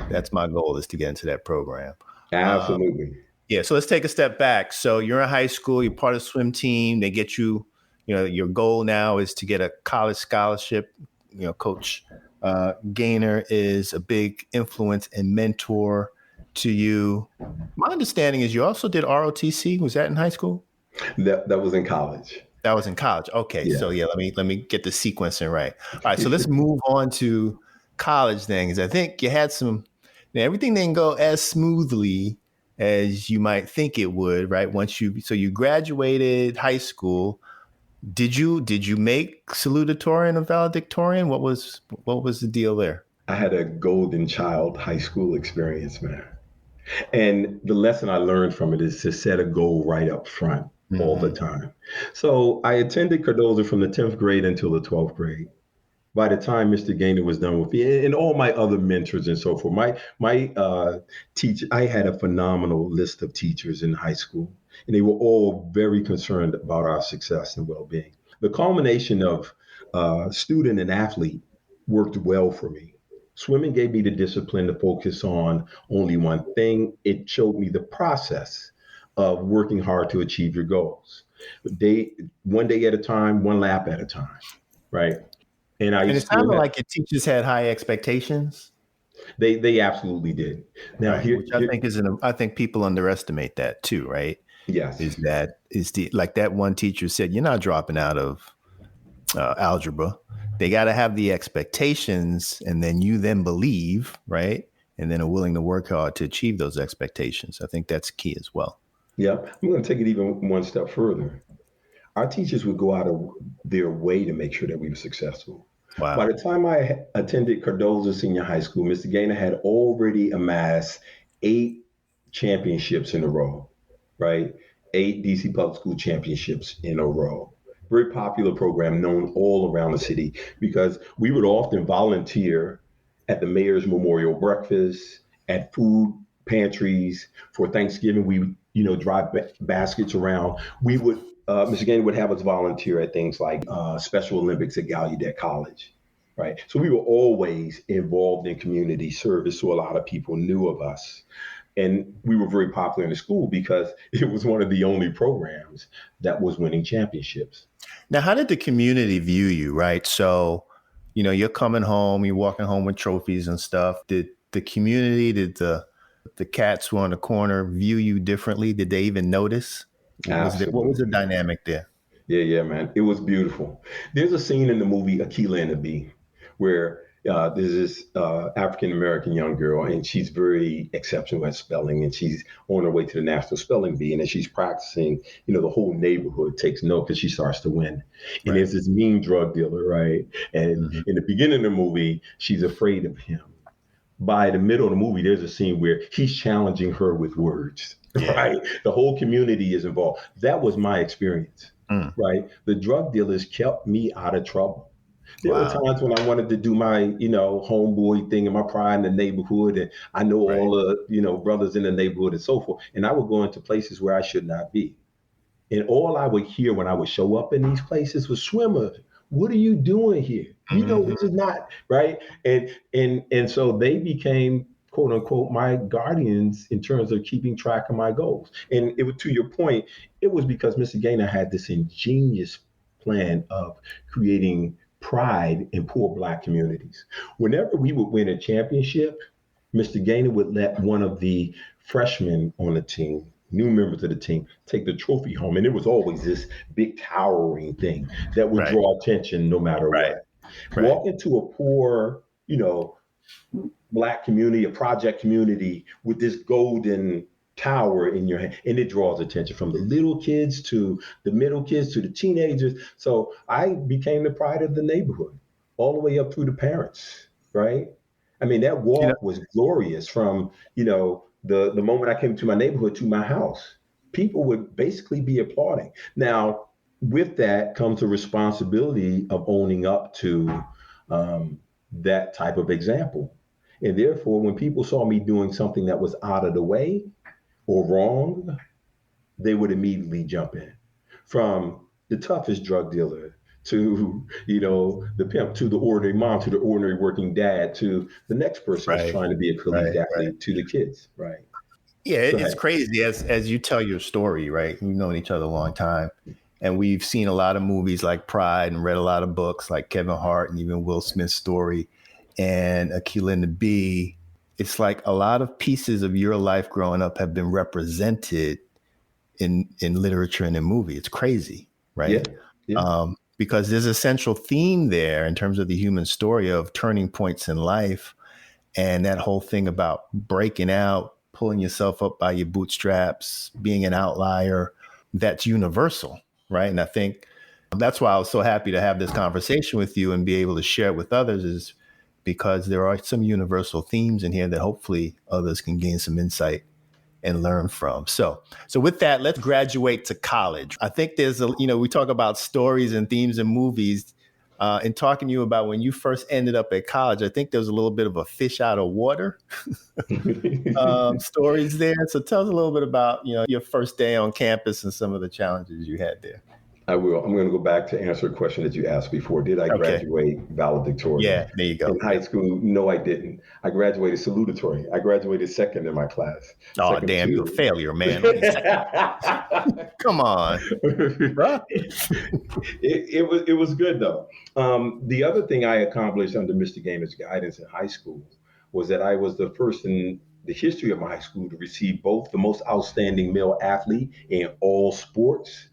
that's my goal, is to get into that program. Uh, Absolutely. yeah. So let's take a step back. So you're in high school. You're part of the swim team. They get you. Your goal now is to get a college scholarship. Coach Gaynor is a big influence and mentor to you. My understanding is you also did ROTC. Was that in high school? That was in college. That was in college. Okay, so Yes. yeah, let me get the sequencing right. All right, so let's move on to college then, because I think you had some. Everything didn't go as smoothly as you might think it would, right? You graduated high school. Did you make salutatorian or valedictorian? What was the deal there? I had a golden child high school experience, man. And the lesson I learned from it is to set a goal right up front all the Hmm. time. So I attended Cardozo from the 10th grade until the 12th grade. By the time Mr. Gaynor was done with me, and all my other mentors and so forth, my teacher, I had a phenomenal list of teachers in high school, and they were all very concerned about our success and well-being. The culmination of student and athlete worked well for me. Swimming gave me the discipline to focus on only one thing. It showed me the process of working hard to achieve your goals. Day, one day at a time, one lap at a time, right? And I And it still sounded have, like your teachers had high expectations, they absolutely did. Now right? here, Which I think people underestimate that too, right? yes, Is like that one teacher said, you're not dropping out of algebra. They got to have the expectations, and then you then believe, right? And then are willing to work hard to achieve those expectations. I think that's key as well. yeah. I'm going to take it even one step further. Our teachers would go out of their way to make sure that we were successful. By Wow. the time I attended Cardozo Senior High School, Mr. Gaynor had already amassed 8 championships in a row, right? 8 DC Public School championships in a row. Very popular program known all around the city because we would often volunteer at the mayor's memorial breakfast, at food pantries for Thanksgiving. We, drive baskets around. We would Mr. Gaynor would have us volunteer at things like Special Olympics at Gallaudet College, right? So we were always involved in community service, so a lot of people knew of us. And we were very popular in the school because it was one of the only programs that was winning championships. Now, how did the community view you, right? So, You're coming home, you're walking home with trophies and stuff. Did the community, did the cats who were on the corner view you differently? Did they even notice? What was the Absolutely. dynamic there? Yeah, man. It was beautiful. There's a scene in the movie Aquila and the Bee where there's this African American young girl, and she's very exceptional at spelling, and she's on her way to the National Spelling Bee, and as she's practicing, the whole neighborhood takes note because she starts to win. And Right. there's this mean drug dealer, right? And Hmm. in the beginning of the movie, she's afraid of him. By the middle of the movie, there's a scene where he's challenging her with words, Yeah. right? The whole community is involved. That was my experience, Mm. right? The drug dealers kept me out of trouble. There were Wow. times when I wanted to do my, homeboy thing and my pride in the neighborhood, and I know Right. all the, brothers in the neighborhood and so forth. And I would go into places where I should not be. And all I would hear when I would show up in these places was swimmers. What are you doing here? This Hmm. is not right. And so they became quote unquote my guardians in terms of keeping track of my goals. And it was to your point, it was because Mr. Gaynor had this ingenious plan of creating pride in poor black communities. Whenever we would win a championship, Mr. Gaynor would let one of the freshmen on the team, new members of the team, take the trophy home. And it was always this big towering thing that would Right. draw attention no matter Right. what. Right. Walk into a poor, black community, a project community with this golden tower in your hand, and it draws attention from the little kids to the middle kids to the teenagers. So I became the pride of the neighborhood all the way up through the parents, right? I mean, that You know, walk was glorious from, the moment I came to my neighborhood to my house. People would basically be applauding. Now, with that comes a responsibility of owning up to that type of example. And therefore, when people saw me doing something that was out of the way or wrong, they would immediately jump in. From the toughest drug dealer to, the pimp, to the ordinary mom, to the ordinary working dad, to the next person that's right. trying to be a collegiate Right. Right. athlete, to the kids, right? Yeah, Go it's ahead. crazy as you tell your story, right? We've known each other a long time, and we've seen a lot of movies like Pride and read a lot of books like Kevin Hart and even Will Smith's story and Akilah and the Bee. It's like a lot of pieces of your life growing up have been represented in literature and in movie. It's crazy, Yeah, right? yeah, Because there's a central theme there in terms of the human story of turning points in life and that whole thing about breaking out, pulling yourself up by your bootstraps, being an outlier, that's universal, right? And I think that's why I was so happy to have this conversation with you and be able to share it with others, is because there are some universal themes in here that hopefully others can gain some insight and learn from. So with that, let's graduate to college. I think we talk about stories and themes in movies. In talking to you about when you first ended up at college, I think there was a little bit of a fish out of water stories there. So tell us a little bit about your first day on campus and some of the challenges you had there. I will. I'm going to go back to answer a question that you asked before. Did I Okay. graduate valedictorian? Yeah, there you In go. high Yeah. school, no, I didn't. I graduated salutatory. I graduated second in my class, Oh, second damn, you're a to. failure, man. Only second. it, Come on, bro. it was good though. The other thing I accomplished under Mr. Gamer's guidance in high school was that I was the first in the history of my high school to receive both the most outstanding male athlete in all sports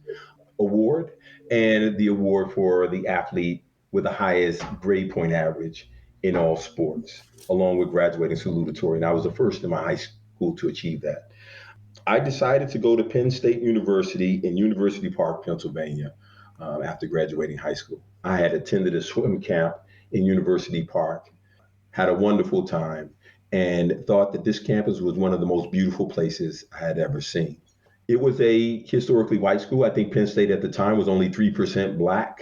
award and the award for the athlete with the highest grade point average in all sports, along with graduating salutatory. And I was the first in my high school to achieve that. I decided to go to Penn State University in University Park, Pennsylvania, after graduating high school. I had attended a swim camp in University Park, had a wonderful time, and thought that this campus was one of the most beautiful places I had ever seen. It was a historically white school. I think Penn State at the time was only 3% black.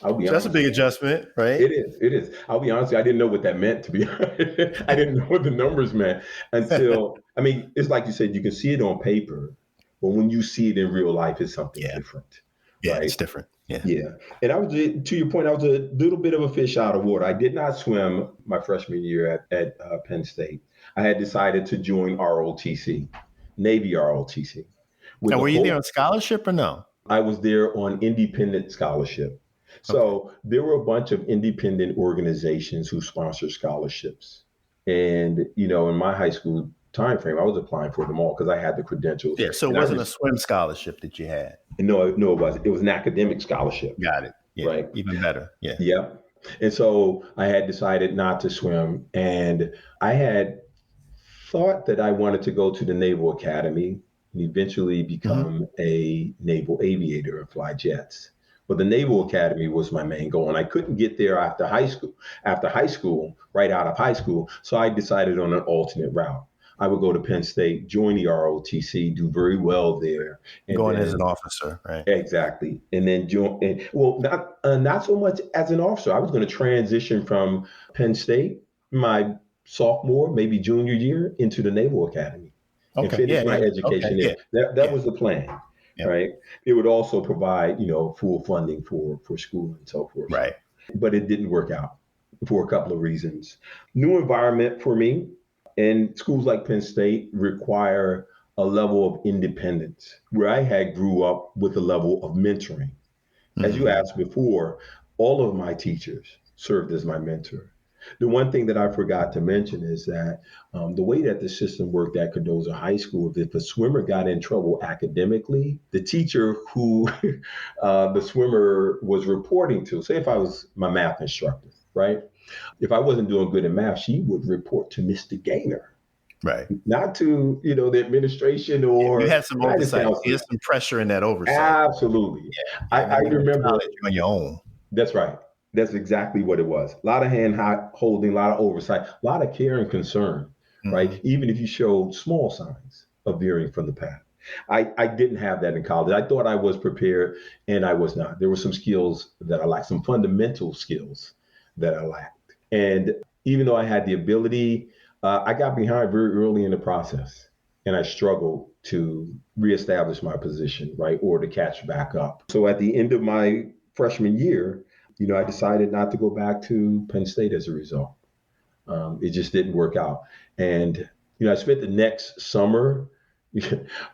I'll be So that's a honest. big adjustment, right? It is. It is. I'll be honest. I didn't know what that meant, to be honest. I didn't know what the numbers meant until, I mean, it's like you said, you can see it on paper, but when you see it in real life, it's something Yeah, different, yeah, right? it's different. Yeah. Yeah. And to your point, I was a little bit of a fish out of water. I did not swim my freshman year at Penn State. I had decided to join ROTC, Navy ROTC, with And the were you there hope. on scholarship or no? I was there on independent scholarship. Okay. So there were a bunch of independent organizations who sponsor scholarships. And, in my high school time frame, I was applying for them all because I had the credentials. Yeah. So it And I wasn't a was, swim scholarship that you had. no, it wasn't. It was an academic scholarship, Got it. Yeah. right? Even better. Yeah. Yeah. And so I had decided not to swim. And I had thought that I wanted to go to the Naval Academy and eventually Hmm. become a naval aviator and fly jets. But the Naval Academy was my main goal, and I couldn't get there after high school. Right out of high school, so I decided on an alternate route. I would go to Penn State, join the ROTC, do very well there, and Going as an then officer, right? exactly, and then join. Well, not so much as an officer. I was going to transition from Penn State my sophomore, maybe junior year, into the Naval Academy and Okay. finish Yeah. my Yeah. Okay. education Yeah. there. That Yeah. was the plan, Yeah. right? It would also provide, full funding for school and so forth. Right. But it didn't work out for a couple of reasons. New environment for me, and schools like Penn State require a level of independence where I had grew up with a level of mentoring. As you Hmm. asked before, all of my teachers served as my mentor. The one thing that I forgot to mention is that the way that the system worked at Cardozo High School, if a swimmer got in trouble academically, the teacher who the swimmer was reporting to, say if I was my math instructor, right? If I wasn't doing good in math, she would report to Mr. Gaynor, Right. not to, the administration You or had some guidance oversight. counselor. There's some pressure in that oversight. Absolutely. Yeah. I When you go to remember. college, you're on your own. That's right. That's exactly what it was. A lot of hand holding, a lot of oversight, a lot of care and concern, right? Hmm. Even if you showed small signs of veering from the path. I didn't have that in college. I thought I was prepared and I was not. There were some skills that I lacked, some fundamental skills that I lacked. And even though I had the ability, I got behind very early in the process and I struggled to reestablish my position, right? Or to catch back up. So at the end of my freshman year, I decided not to go back to Penn State as a result. It just didn't work out. And, I spent the next summer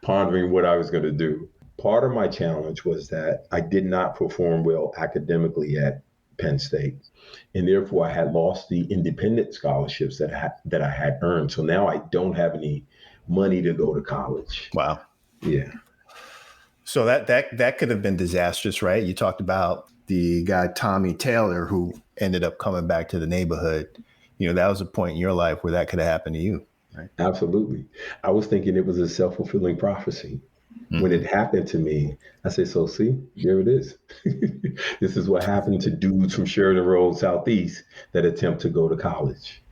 pondering what I was going to do. Part of my challenge was that I did not perform well academically at Penn State. And therefore, I had lost the independent scholarships that I had earned. So now I don't have any money to go to college. Wow. Yeah. So that could have been disastrous, right? You talked about the guy Tommy Taylor who ended up coming back to the neighborhood. That was a point in your life where that could have happened to you, right? Absolutely. I was thinking it was a self-fulfilling prophecy. When it Hmm. happened to me, I said, so see, there it is. This is what happened to dudes from Sheridan Road Southeast that attempt to go to college.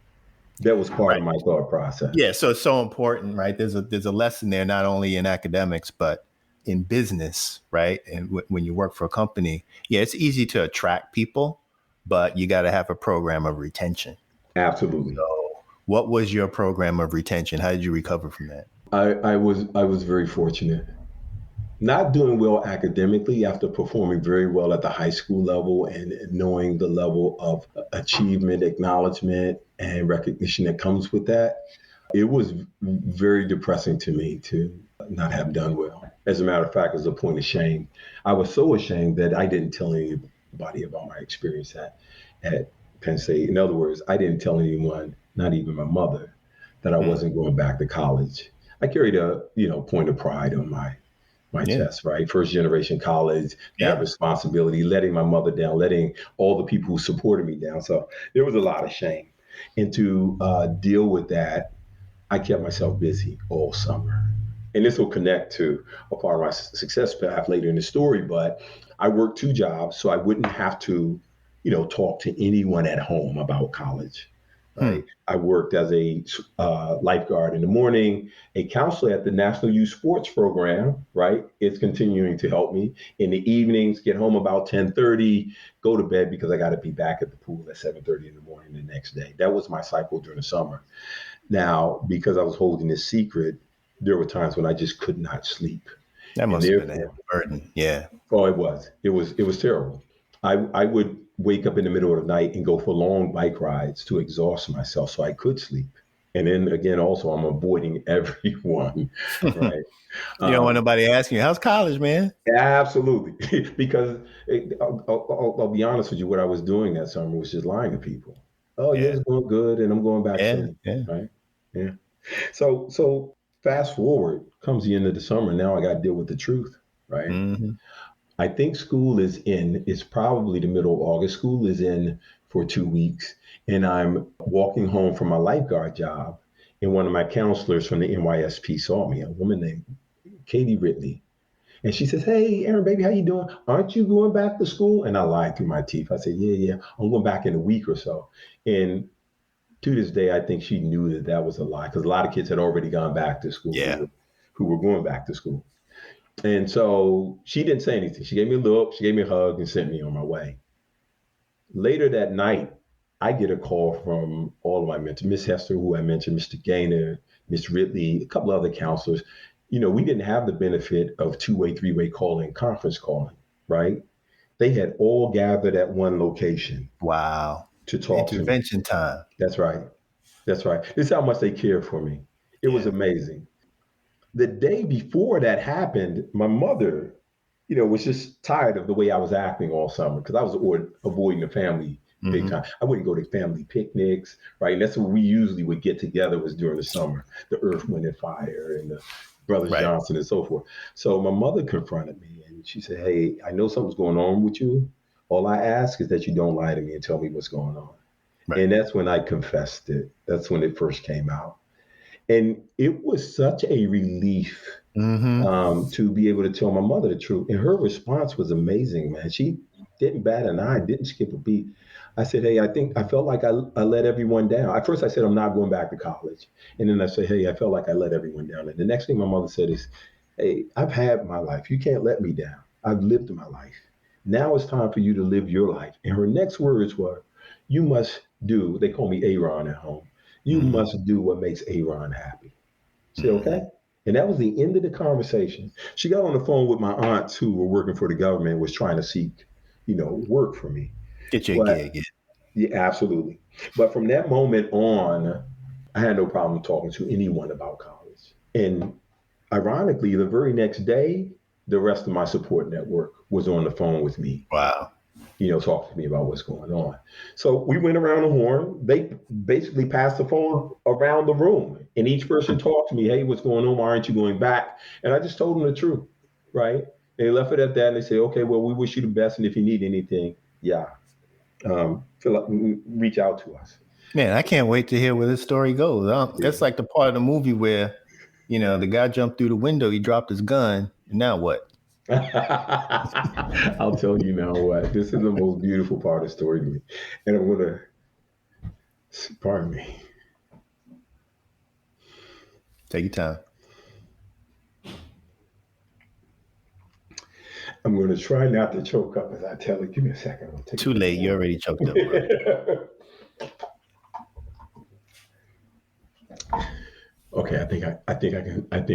That was part Right. of my thought process. Yeah. So it's so important, right? There's a lesson there, not only in academics, but in business, right? And when you work for a company, yeah, it's easy to attract people, but you got to have a program of retention. Absolutely. So what was your program of retention? How did you recover from that? I was very fortunate. Not doing well academically after performing very well at the high school level and knowing the level of achievement, acknowledgement, and recognition that comes with that. It was very depressing to me to not have done well. As a matter of fact, as a point of shame, I was so ashamed that I didn't tell anybody about my experience at Penn State. In other words, I didn't tell anyone, not even my mother, that I Mm. wasn't going back to college. I carried a point of pride on my Yeah. chest, right? First generation college, that Yeah. responsibility, letting my mother down, letting all the people who supported me down. So there was a lot of shame. And to deal with that, I kept myself busy all summer. And this will connect to a part of my success path later in the story, but I worked two jobs so I wouldn't have to, talk to anyone at home about college, Hmm. right? I worked as a lifeguard in the morning, a counselor at the National Youth Sports Program, right? It's continuing to help me in the evenings, get home about 10:30, go to bed because I got to be back at the pool at 7:30 in the morning the next day. That was my cycle during the summer. Now, because I was holding this secret, there were times when I just could not sleep. That And must have been a heavy therefore, burden. Yeah. oh, it was terrible. I would wake up in the middle of the night and go for long bike rides to exhaust myself so I could sleep. And then again, also, I'm avoiding everyone, You right? don't want Um, nobody asking you, how's college, man? absolutely. Because I'll be honest with you, what I was doing that summer was just lying to people. Oh, yeah, Yeah. it's going good, and I'm going back Yeah. soon, Yeah. right? Yeah. So fast forward comes the end of the summer. Now I got to deal with the truth, right? Hmm. I think school is in, it's probably the middle of August. School is in for 2 weeks. And I'm walking home from my lifeguard job. And one of my counselors from the NYSP saw me, a woman named Katie Ridley. And she says, "Hey, Aaron, baby, how you doing? Aren't you going back to school?" And I lied through my teeth. I said, "Yeah, yeah, I'm going back in a week or so." And to this day, I think she knew that that was a lie because a lot of kids had already gone back to school Yeah. who were going back to school. And so she didn't say anything. She gave me a look, she gave me a hug, and sent me on my way. Later that night, I get a call from all of my mentors, Miss Hester, who I mentioned, Mr. Gaynor, Miss Ridley, a couple other counselors. You know, we didn't have the benefit of two-way, three-way calling, conference calling, right? They had all gathered at one location Wow. to talk to me. Intervention time. That's right. That's right. This is how much they cared for me. It was Yeah. amazing. The day before that happened, my mother, was just tired of the way I was acting all summer because I was avoiding the family big Hmm. time. I wouldn't go to family picnics, right? And that's what we usually would get together was during the summer, the Earth, Wind, and Fire and the Brothers Right. Johnson and so forth. So my mother confronted me and she said, "Hey, I know something's going on with you. All I ask is that you don't lie to me and tell me what's going on." Right. And that's when I confessed it. That's when it first came out. And it was such a relief Hmm. to be able to tell my mother the truth. And her response was amazing, man. She didn't bat an eye, didn't skip a beat. I said, "Hey, I think I felt like I let everyone down." At first, I said, "I'm not going back to college." And then I said, "Hey, I felt like I let everyone down." And the next thing my mother said is, "Hey, I've had my life. You can't let me down. I've lived my life. Now it's time for you to live your life." And her next words were, "You must do," they call me Aaron at home, "you Hmm. must do what makes Aaron happy." I said, Hmm. "Okay." And that was the end of the conversation. She got on the phone with my aunts who were working for the government, was trying to seek, work for me. Get your But gig. yeah, absolutely. But from that moment on, I had no problem talking to anyone about college. And ironically, the very next day, the rest of my support network was on the phone with me, Wow. talk to me about what's going on. So we went around the horn. They basically passed the phone around the room, and each person talked to me. "Hey, what's going on? Why aren't you going back?" And I just told them the truth, right? They left it at that, and they say, "Okay, well, we wish you the best, and if you need anything, yeah, reach out to us." Man, I can't wait to hear where this story goes. That's Yeah. like the part of the movie where, the guy jumped through the window, he dropped his gun, and now what? I'll tell you now what. This is the most beautiful part of the story to me, and I'm gonna, pardon me. Take your time. I'm gonna try not to choke up as I tell it. Give me a second. I'm gonna take a Too drink late. of You water. already choked up, bro. Okay, I think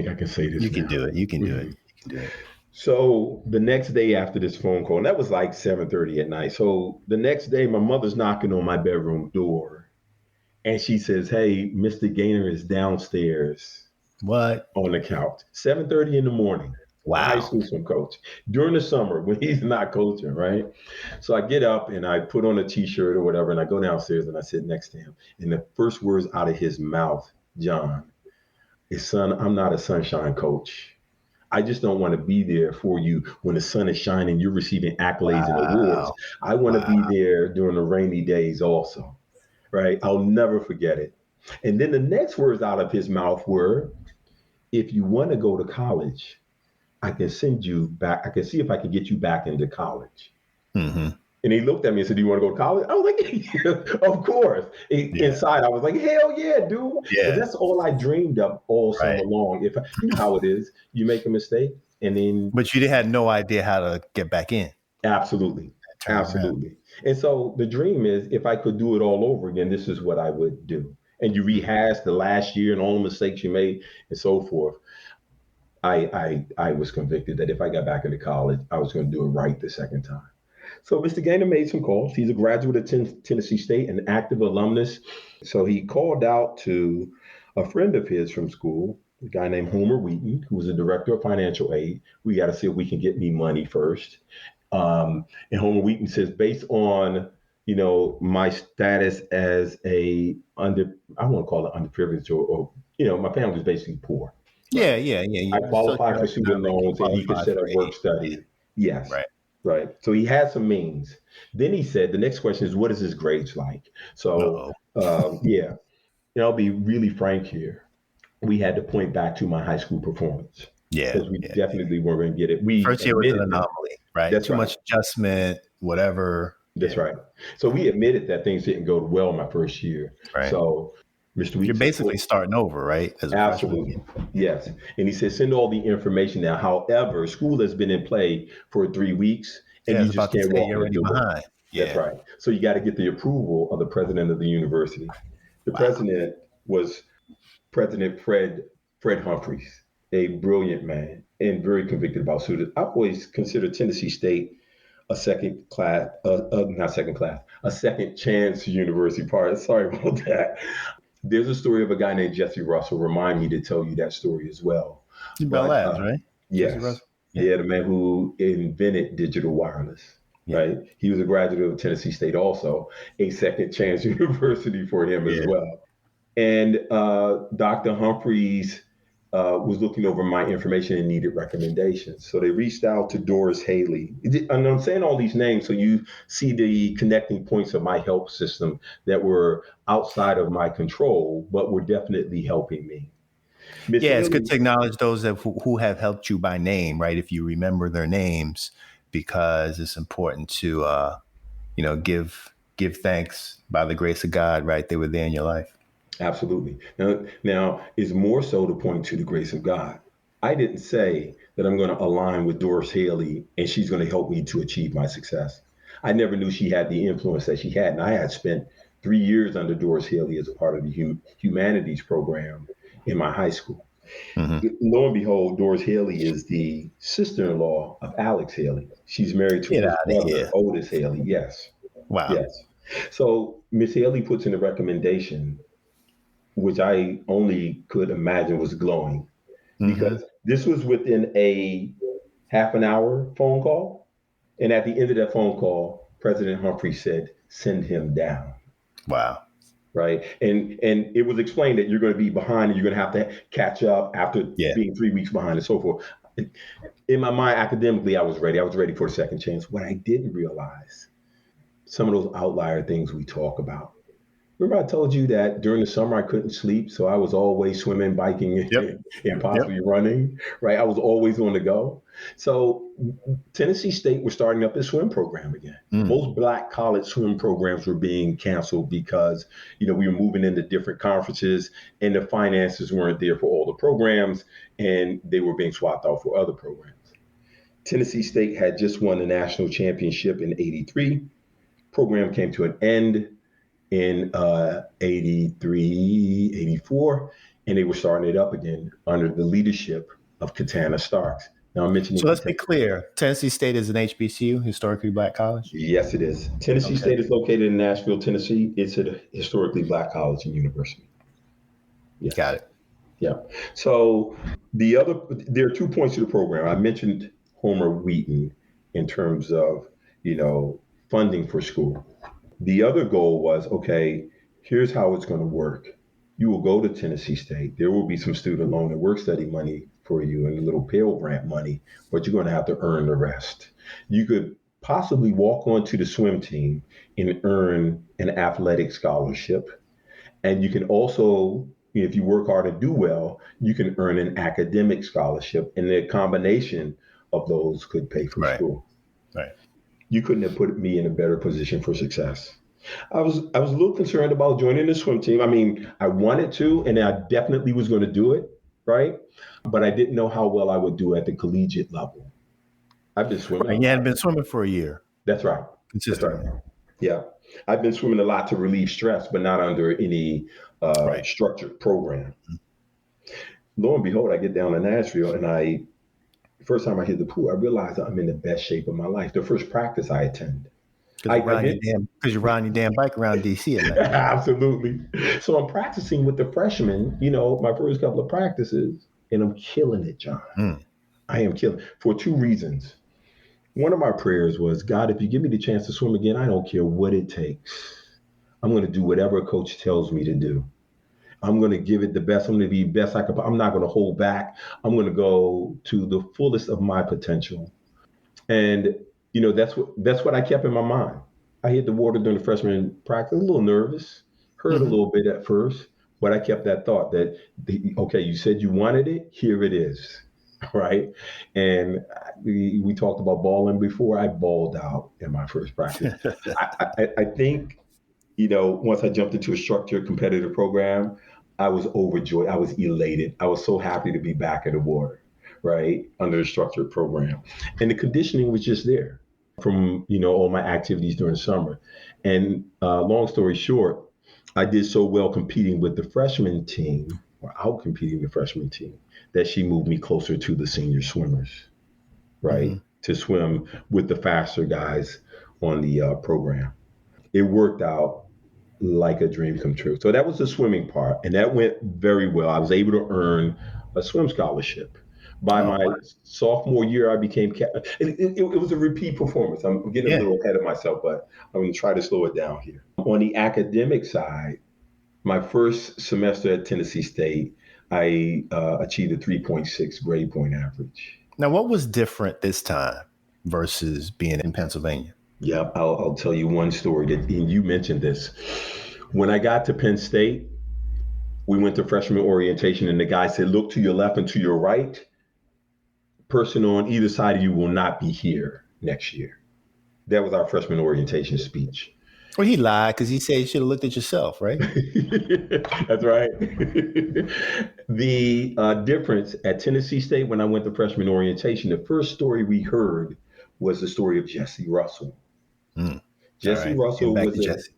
I can say You this can now. do it. You can do it. Mhm. You can do it. So the next day after this phone call, and that was like 7:30 at night. So the next day, my mother's knocking on my bedroom door, and she says, "Hey, Mr. Gaynor is downstairs What? on the couch." 7:30 in the morning. A high Wow. school swim coach during the summer when he's not coaching, right? So I get up and I put on a t-shirt or whatever, and I go downstairs and I sit next to him. And the first words out of his mouth, John, is, "Son, I'm not a sunshine coach. I just don't want to be there for you when the sun is shining, you're receiving accolades and awards. Wow. I want to Wow. be there during the rainy days also." Right? I'll never forget it. And then the next words out of his mouth were, "If you want to go to college, I can send you back. I can see if I can get you back into college." Hmm. And he looked at me and said, "Do you want to go to college?" I was like, "Of course." Yeah. Inside, I was like, "Hell yeah, dude." Because Yeah. that's all I dreamed of all Right. summer long. If you know how it is, you make a mistake and then But you had no idea how to get back in. absolutely, Turn around. absolutely. And so the dream is if I could do it all over again, this is what I would do. And you rehash the last year and all the mistakes you made and so forth. I was convicted that if I got back into college, I was going to do it right the second time. So Mr. Gaynor made some calls. He's a graduate of Tennessee State, an active alumnus. So he called out to a friend of his from school, a guy named Homer Wheaton, who was the director of financial aid. We got to see if we can get me money first. And Homer Wheaton says, based on my status as I want to call it underprivileged, or my family's basically poor, right? Yeah, yeah, yeah. I You're qualify for student socioeconomic. You loans, and he could qualify set up for work aid. study. Yes, Right. right. So he had some means. Then he said, the next question is, what is his grades like? So, Uh-oh. yeah, I'll be really frank here. We had to point back to my high school performance Yeah, because we yeah. definitely weren't going to get it. We First year was an admitted that. anomaly, right? That's Too right. much adjustment, whatever. That's Yeah, right. So we admitted that things didn't go well my first year. right. So Mr. You're Weeks said, basically starting over, right? As a freshman. absolutely. Yes. And he said, send all the information now. However, school has been in play for 3 weeks and Yeah, I you was just about to can't say walk you're in the already door. behind. That's Yeah. right. So you got to get the approval of the president of the university. The Wow. president was President Fred Humphreys, a brilliant man and very convicted about students. I've always considered Tennessee State a second class, not second class, a second chance university. Sorry about that. There's a story of a guy named Jesse Russell. Remind me to tell you that story as well. Bell But Labs, right? Jesse yes, Russell. Yeah. yeah, the man who invented digital wireless. Yeah. Right, he was a graduate of Tennessee State, also a second chance university for him as Yeah. well. And Dr. Humphreys was looking over my information and needed recommendations. So they reached out to Doris Haley. And I'm saying all these names so you see the connecting points of my help system that were outside of my control, but were definitely helping me. Miss Yeah, it's good Haley, to acknowledge those who have helped you by name, right? If you remember their names, because it's important to give thanks by the grace of God, right? They were there in your life. absolutely. Now is more so to point to the grace of God. I didn't say that I'm going to align with Doris Haley and she's going to help me to achieve my success. I never knew she had the influence that she had. And I had spent 3 years under Doris Haley as a part of the humanities program in my high school. Hmm. Lo and behold, Doris Haley is the sister in law of Alex Haley. She's married to Get his out of brother, here. Otis Haley. Yes, Wow. yes. So Miss Haley puts in a recommendation, which I only could imagine was glowing Hmm. because this was within a half an hour phone call. And at the end of that phone call, President Humphrey said, send him down. Wow. Right. And it was explained that you're going to be behind and you're going to have to catch up after Yeah. being 3 weeks behind and so forth. In my mind, academically, I was ready. I was ready for a second chance. What I didn't realize, some of those outlier things we talk about. Remember, I told you that during the summer I couldn't sleep, so I was always swimming, biking, Yep. and Yep. possibly running. Right, I was always on the go. So Tennessee State was starting up its swim program again. Mm. Most Black college swim programs were being canceled because we were moving into different conferences, and the finances weren't there for all the programs, and they were being swapped out for other programs. Tennessee State had just won the national championship in '83. Program came to an end in '83, '84, and they were starting it up again under the leadership of Katana Starks. Now I'm mentioning So let's be Katana. clear. Tennessee State is an HBCU, historically Black college. Yes, it is. Tennessee Okay. State is located in Nashville, Tennessee. It's a historically Black college and university. Got Yes. it. Yeah. So there are 2 points to the program. I mentioned Homer Wheaton in terms of, funding for school. The other goal was, okay, here's how it's going to work. You will go to Tennessee State. There will be some student loan and work study money for you and a little Pell Grant money, but you're going to have to earn the rest. You could possibly walk onto the swim team and earn an athletic scholarship. And you can also, if you work hard and do well, you can earn an academic scholarship. And the combination of those could pay for Right. school. Right. You couldn't have put me in a better position for success. I was a little concerned about joining the swim team. I mean, I wanted to, and I definitely was going to do it, right? But I didn't know how well I would do at the collegiate level. I've been swimming a Right. You hadn't lot. been swimming for a year That's right. That's right. consistently. Yeah, I've been swimming a lot to relieve stress, but not under any Right. structured program. Lo and behold, I get down to Nashville and I The first time I hit the pool, I realized I'm in the best shape of my life. The first practice I attended, Because I, you're I riding did. your damn bike around DC at night. Absolutely. So I'm practicing with the freshmen, my first couple of practices, and I'm killing it, John. Mm. I am killing for two reasons. One of my prayers was, God, if you give me the chance to swim again, I don't care what it takes. I'm going to do whatever a coach tells me to do. I'm going to give it the best. I'm going to be best I can. I'm not going to hold back. I'm going to go to the fullest of my potential. And that's what I kept in my mind. I hit the water during the freshman practice, a little nervous, hurt a Mm-hmm. little bit at first, but I kept that thought that okay, you said you wanted it, here it is, right? And we talked about balling before. I balled out in my first practice. I think once I jumped into a structured competitive program, I was overjoyed. I was elated. I was so happy to be back in the water, right, under the structured program. And the conditioning was just there from, all my activities during the summer. And long story short, I did so well competing with the freshman team or out competing the freshman team that she moved me closer to the senior swimmers, right, Mm-hmm. to swim with the faster guys on the program. It worked out like a dream come true. So that was the swimming part, and that went very well. I was able to earn a swim scholarship. By Oh, my wow. sophomore year, I became it was a repeat performance. I'm getting a Yeah. little ahead of myself, but I'm going to try to slow it down here. On the academic side, my first semester at Tennessee State, I achieved a 3.6 grade point average. Now, what was different this time versus being in Pennsylvania? Yeah, I'll tell you one story that, and you mentioned this. When I got to Penn State, we went to freshman orientation, and the guy said, "Look to your left and to your right. Person on either side of you will not be here next year." That was our freshman orientation speech. Well, he lied because he said you should have looked at yourself, right? That's right. The difference at Tennessee State when I went to freshman orientation, the first story we heard was the story of Jesse Russell. Mm. All Jesse right. Getting Russell back was to a. Jesse.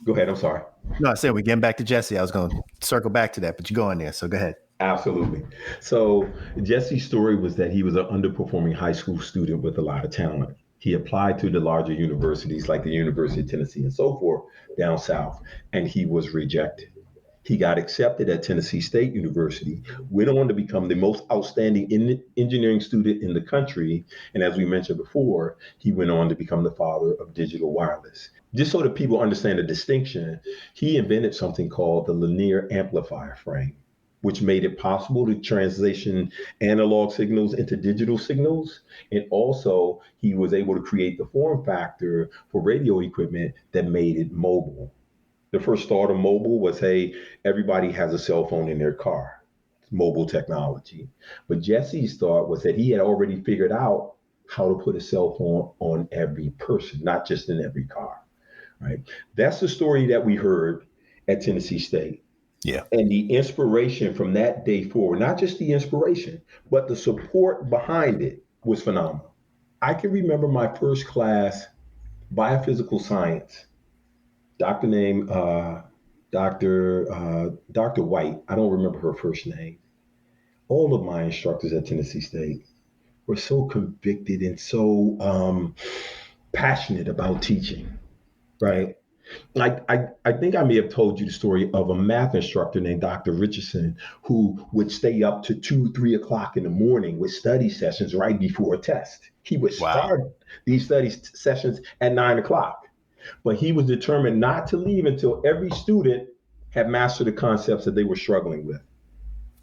Go ahead. I'm sorry. No, I said we're getting back to Jesse. I was going to circle back to that, but you go in there. So go ahead. Absolutely. So Jesse's story was that he was an underperforming high school student with a lot of talent. He applied to the larger universities like the University of Tennessee and so forth down south, and he was rejected. He got accepted at Tennessee State University, went on to become the most outstanding engineering student in the country. And as we mentioned before, he went on to become the father of digital wireless. Just so that people understand the distinction, he invented something called the linear amplifier frame, which made it possible to transition analog signals into digital signals. And also, he was able to create the form factor for radio equipment that made it mobile. The first thought of mobile was, hey, everybody has a cell phone in their car. It's mobile technology. But Jesse's thought was that he had already figured out how to put a cell phone on every person, not just in every car. Right. That's the story that we heard at Tennessee State. Yeah. And the inspiration from that day forward, not just the inspiration, but the support behind it was phenomenal. I can remember my first class, biophysical science. Doctor name Dr. White. I don't remember her first name. All of my instructors at Tennessee State were so convicted and so passionate about teaching, Yeah. right? I think I may have told you the story of a math instructor named Dr. Richardson who would stay up to 2, 3 o'clock in the morning with study sessions right before a test. He would Wow. start these study sessions at 9 o'clock, but he was determined not to leave until every student had mastered the concepts that they were struggling with.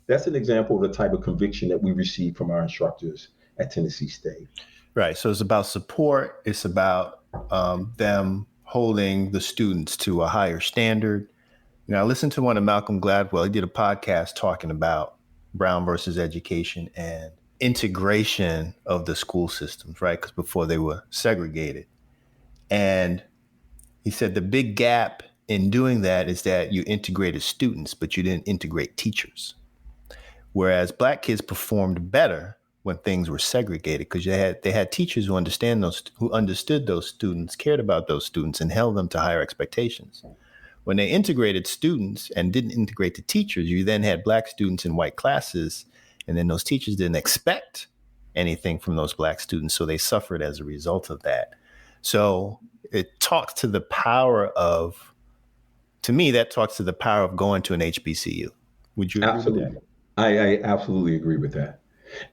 That's an example of the type of conviction that we receive from our instructors at Tennessee State. Right. So it's about support. It's about them holding the students to a higher standard. I listened to one of Malcolm Gladwell. He did a podcast talking about Brown versus education and integration of the school systems, right? Because before they were segregated. And he said the big gap in doing that is that you integrated students, but you didn't integrate teachers. Whereas black kids performed better when things were segregated because they had teachers who understood those students, cared about those students, and held them to higher expectations. When they integrated students and didn't integrate the teachers, you then had black students in white classes, and then those teachers didn't expect anything from those black students. So they suffered as a result of that. So it talks to the power of, to me, that talks to the power of going to an HBCU. Would you agree with that? Absolutely. I absolutely agree with that.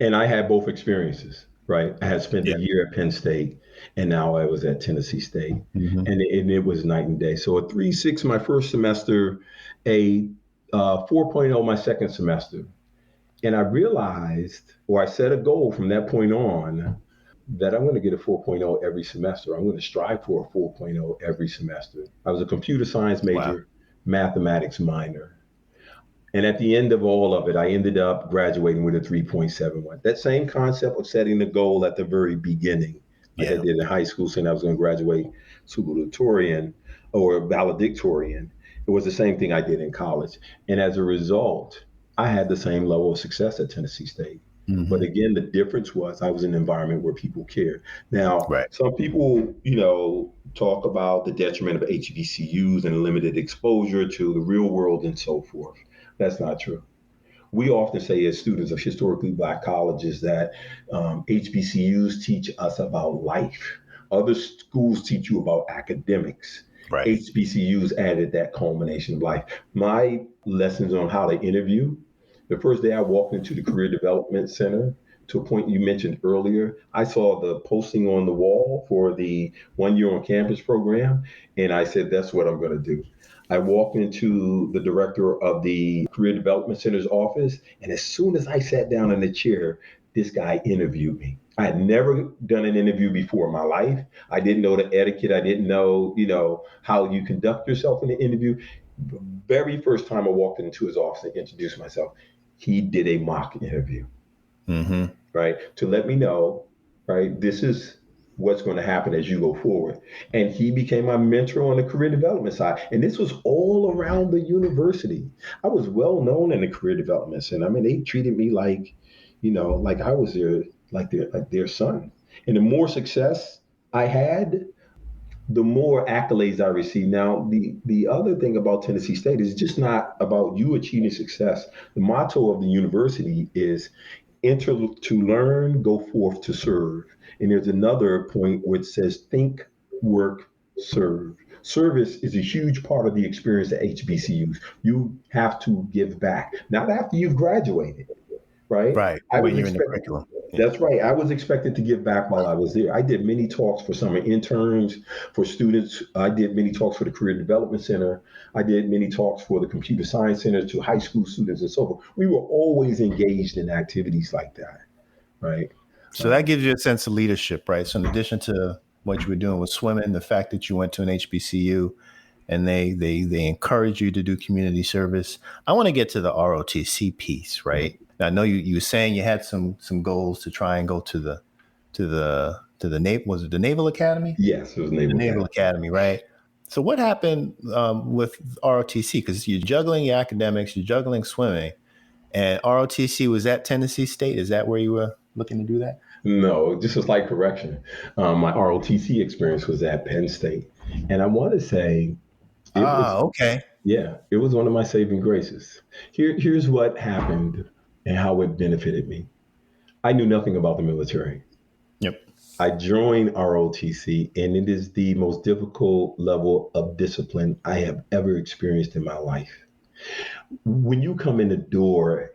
And I had both experiences, right? I had spent a Yeah. year at Penn State, and now I was at Tennessee State, Mm-hmm. and it was night and day. So a 3.6 my first semester, a 4.0 my second semester. And I realized, or I set a goal from that point on, that I'm going to get a 4.0 every semester. I'm going to strive for a 4.0 every semester. I was a computer science Wow. major, mathematics minor. And at the end of all of it, I ended up graduating with a 3.71. That same concept of setting the goal at the very beginning, like I Yeah. did in high school, saying I was going to graduate salutatorian or valedictorian. It was the same thing I did in college. And as a result, I had the same level of success at Tennessee State. But Mm-hmm. again, the difference was I was in an environment where people cared. Now, Right. some people, talk about the detriment of HBCUs and limited exposure to the real world and so forth. That's not true. We often say, as students of historically black colleges, that HBCUs teach us about life. Other schools teach you about academics. Right. HBCUs added that culmination of life. My lessons on how to interview, the first day I walked into the Career Development Center, to a point you mentioned earlier, I saw the posting on the wall for the 1 year on campus program, and I said, that's what I'm going to do. I walked into the director of the Career Development Center's office, and as soon as I sat down in the chair, this guy interviewed me. I had never done an interview before in my life. I didn't know the etiquette. I didn't know, how you conduct yourself in an interview. The very first time I walked into his office and introduced myself, he did a mock interview, Mm-hmm. right? To let me know, right, this is what's going to happen as you go forward. And he became my mentor on the career development side. And this was all around the university. I was well known in the career development center. I mean, they treated me like, like I was their son. And the more success I had, the more accolades I received. Now, the other thing about Tennessee State is just not about you achieving success. The motto of the university is enter to learn, go forth to serve. And there's another point which says think, work, serve. Service is a huge part of the experience at HBCUs. You have to give back, not after you've graduated, right? Right. I When was you're in the expected. curriculum. Yeah. That's right. I was expected to give back while I was there. I did many talks for summer interns, for students. I did many talks for the Career Development Center. I did many talks for the Computer Science Center to high school students and so forth. We were always engaged in activities like that, right? So that gives you a sense of leadership, right? So in addition to what you were doing with swimming, the fact that you went to an HBCU and they encourage you to do community service. I want to get to the ROTC piece, right? Now, I know you were saying you had some goals to try and go to the Naval, was it the Naval Academy? Yes, it was The Naval Naval Academy. Academy, right? So what happened with ROTC? Because you're juggling your academics, you're juggling swimming, and ROTC was at Tennessee State. Is that where you were looking to do that? No, just a slight correction. My ROTC experience was at Penn State. And I want to say it was, Okay. yeah, it was one of my saving graces. Here's what happened and how it benefited me. I knew nothing about the military. Yep. I joined ROTC, and it is the most difficult level of discipline I have ever experienced in my life. When you come in the door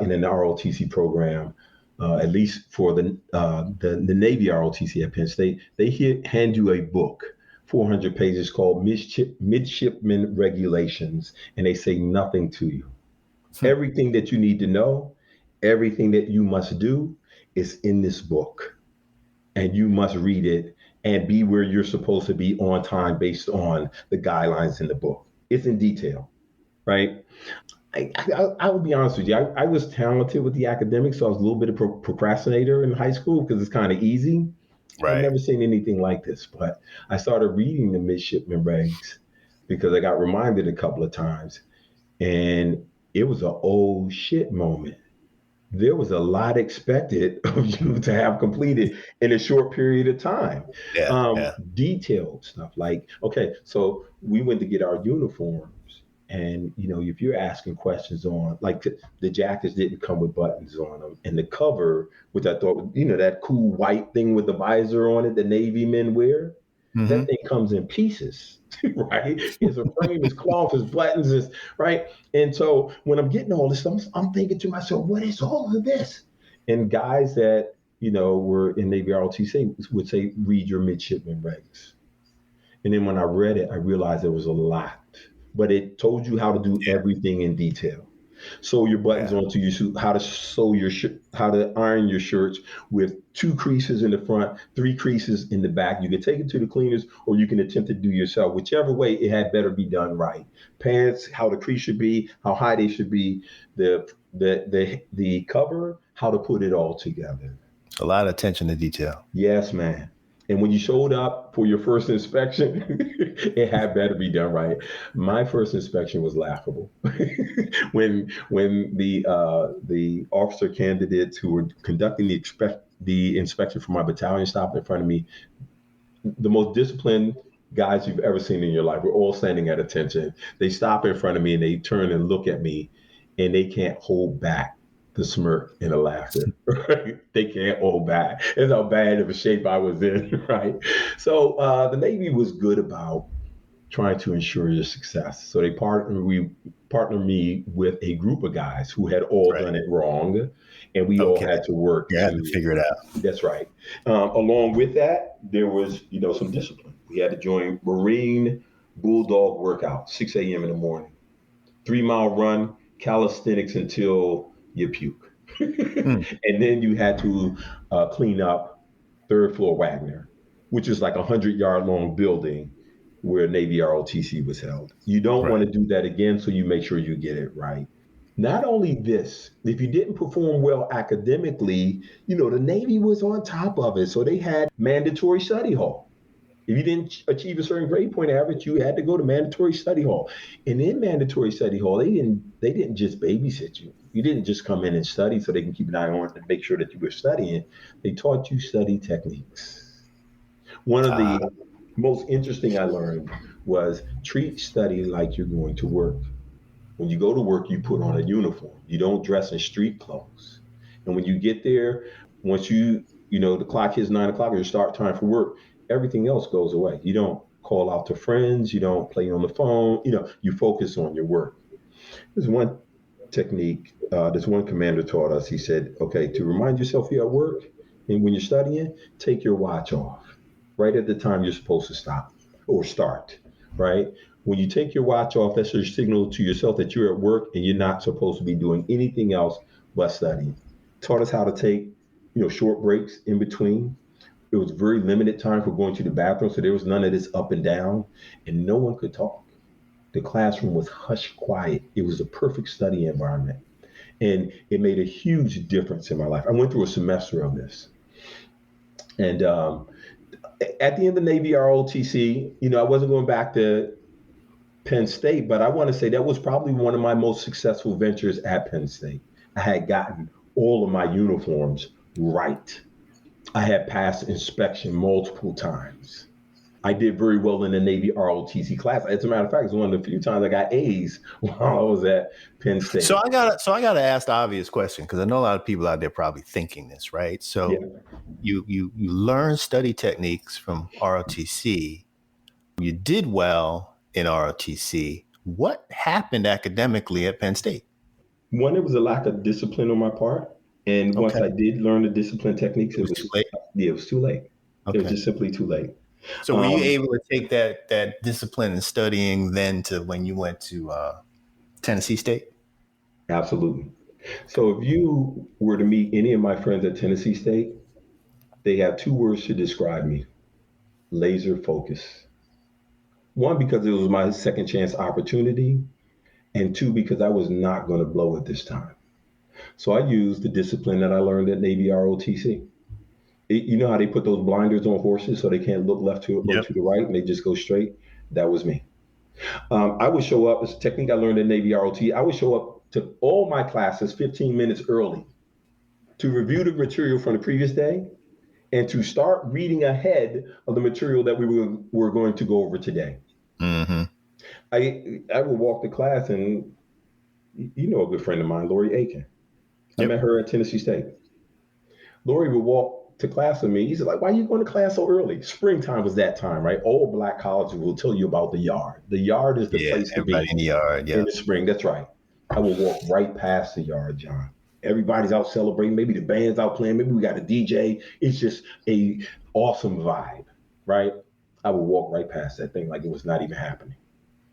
in an ROTC program, at least for the Navy ROTC at Penn State, they hand you a book, 400 pages, called Midshipman Regulations, and they say nothing to you. Everything that you need to know, everything that you must do is in this book, and you must read it and be where you're supposed to be on time based on the guidelines in the book. It's in detail, right? I will be honest with you. I was talented with the academics, so I was a little bit of procrastinator in high school because it's kind of easy. I've Right. never seen anything like this, but I started reading the midshipman regs because I got reminded a couple of times, and it was an oh shit moment. There was a lot expected of you to have completed in a short period of time. Yeah. Yeah. Detailed stuff like, okay, so we went to get our uniforms. And if you're asking questions on, like, the jackets didn't come with buttons on them, and the cover, which I thought, that cool white thing with the visor on it, the Navy men wear, that Hmm. thing comes in pieces, right? It's a frame, it's cloth, it's buttons, it's right. And so when I'm getting all this stuff, I'm thinking to myself, what is all of this? And guys that were in Navy ROTC would say, read your midshipman regs. And then when I read it, I realized there was a lot, but it told you how to do everything in detail. Sew your buttons Yeah. onto your suit, how to sew your how to iron your shirts with 2 creases in the front, 3 creases in the back. You can take it to the cleaners, or you can attempt to do yourself. Whichever way, it had better be done right. Pants, how the crease should be, how high they should be, the cover, how to put it all together. A lot of attention to detail. Yes, man. And when you showed up for your first inspection, it had better be done right. My first inspection was laughable. When the officer candidates who were conducting the inspection for my battalion stopped in front of me, the most disciplined guys you've ever seen in your life. We're all standing at attention. They stop in front of me and they turn and look at me, and they can't hold back the smirk and the laughter. Right? They can't hold back. That's how bad of a shape I was in. Right. So the Navy was good about trying to ensure your success. So we partnered me with a group of guys who had all Right. done it wrong, and we all Okay. had to work You had to to. figure it out. That's right. Along with that, there was some discipline. We had to join Marine Bulldog workout, 6 a.m. in the morning, 3 mile run, calisthenics until you puke, Mm, and then you had to clean up third floor Wagner, which is like 100-yard long building where Navy ROTC was held. You don't want right. to do that again, so you make sure you get it right. Not only this, if you didn't perform well academically, the Navy was on top of it. So they had mandatory study hall. If you didn't achieve a certain grade point average, you had to go to mandatory study hall. And in mandatory study hall, they didn't just babysit you. You didn't just come in and study so they can keep an eye on it and make sure that you were studying. They taught you study techniques. One of Ah, the most interesting I learned was treat study like you're going to work. When you go to work, you put on a uniform. You don't dress in street clothes. And when you get there, once the clock hits 9 o'clock or your start time for work, everything else goes away. You don't call out to friends. You don't play on the phone. You focus on your work. There's one technique. This one commander taught us. He said, okay, to remind yourself you're at work and when you're studying, take your watch off right at the time you're supposed to stop or start, right? When you take your watch off, that's your signal to yourself that you're at work and you're not supposed to be doing anything else but studying. Taught us how to take, short breaks in between. It was very limited time for going to the bathroom, so there was none of this up and down, and no one could talk. The classroom was hushed quiet. It was a perfect study environment, and it made a huge difference in my life. I went through a semester of this, and at the end of Navy ROTC, I wasn't going back to Penn State, but I want to say that was probably one of my most successful ventures at Penn State. I had gotten all of my uniforms right. I had passed inspection multiple times. I did very well in the Navy ROTC class. As a matter of fact, it's one of the few times I got A's while I was at Penn so State. I gotta ask the obvious question because I know a lot of people out there probably thinking this, right? Yeah. So you learn study techniques from ROTC. You did well in ROTC. What happened academically at Penn State? One, it was a lack of discipline on my part. And once Okay, I did learn the discipline techniques, it was too late. yeah, it was too late. It was Okay, just simply too late. so were you Um, able to take that discipline and studying then to when you went to Tennessee State? Absolutely. So if you were to meet any of my friends at Tennessee State, they have 2 words to describe me: laser focus. One, because it was my second chance opportunity, and two, because I was not going to blow it this time. So I used the discipline that I learned at Navy ROTC. You know how they put those blinders on horses so they can't look left to or Yep. to the right and they just go straight? That was me. I would show up, it's a technique I learned at Navy ROT. I would show up to all my classes 15 minutes early to review the material from the previous day and to start reading ahead of the material that we were going to go over today. Mm-hmm. I would walk to class, and you know a good friend of mine, Lori Aiken. I met Yep. her at Tennessee State. Lori would walk to class with me. He's like, "Why are you going to class so early?" Springtime was that time, right? All black colleges will tell you about the yard. The yard is the Yeah. place to Everybody be in the yard. in Yeah. the spring. That's right. I will walk right past the yard, John. Everybody's out celebrating. Maybe the band's out playing. Maybe we got a DJ. It's just a awesome vibe, right? I would walk right past that thing like it was not even happening.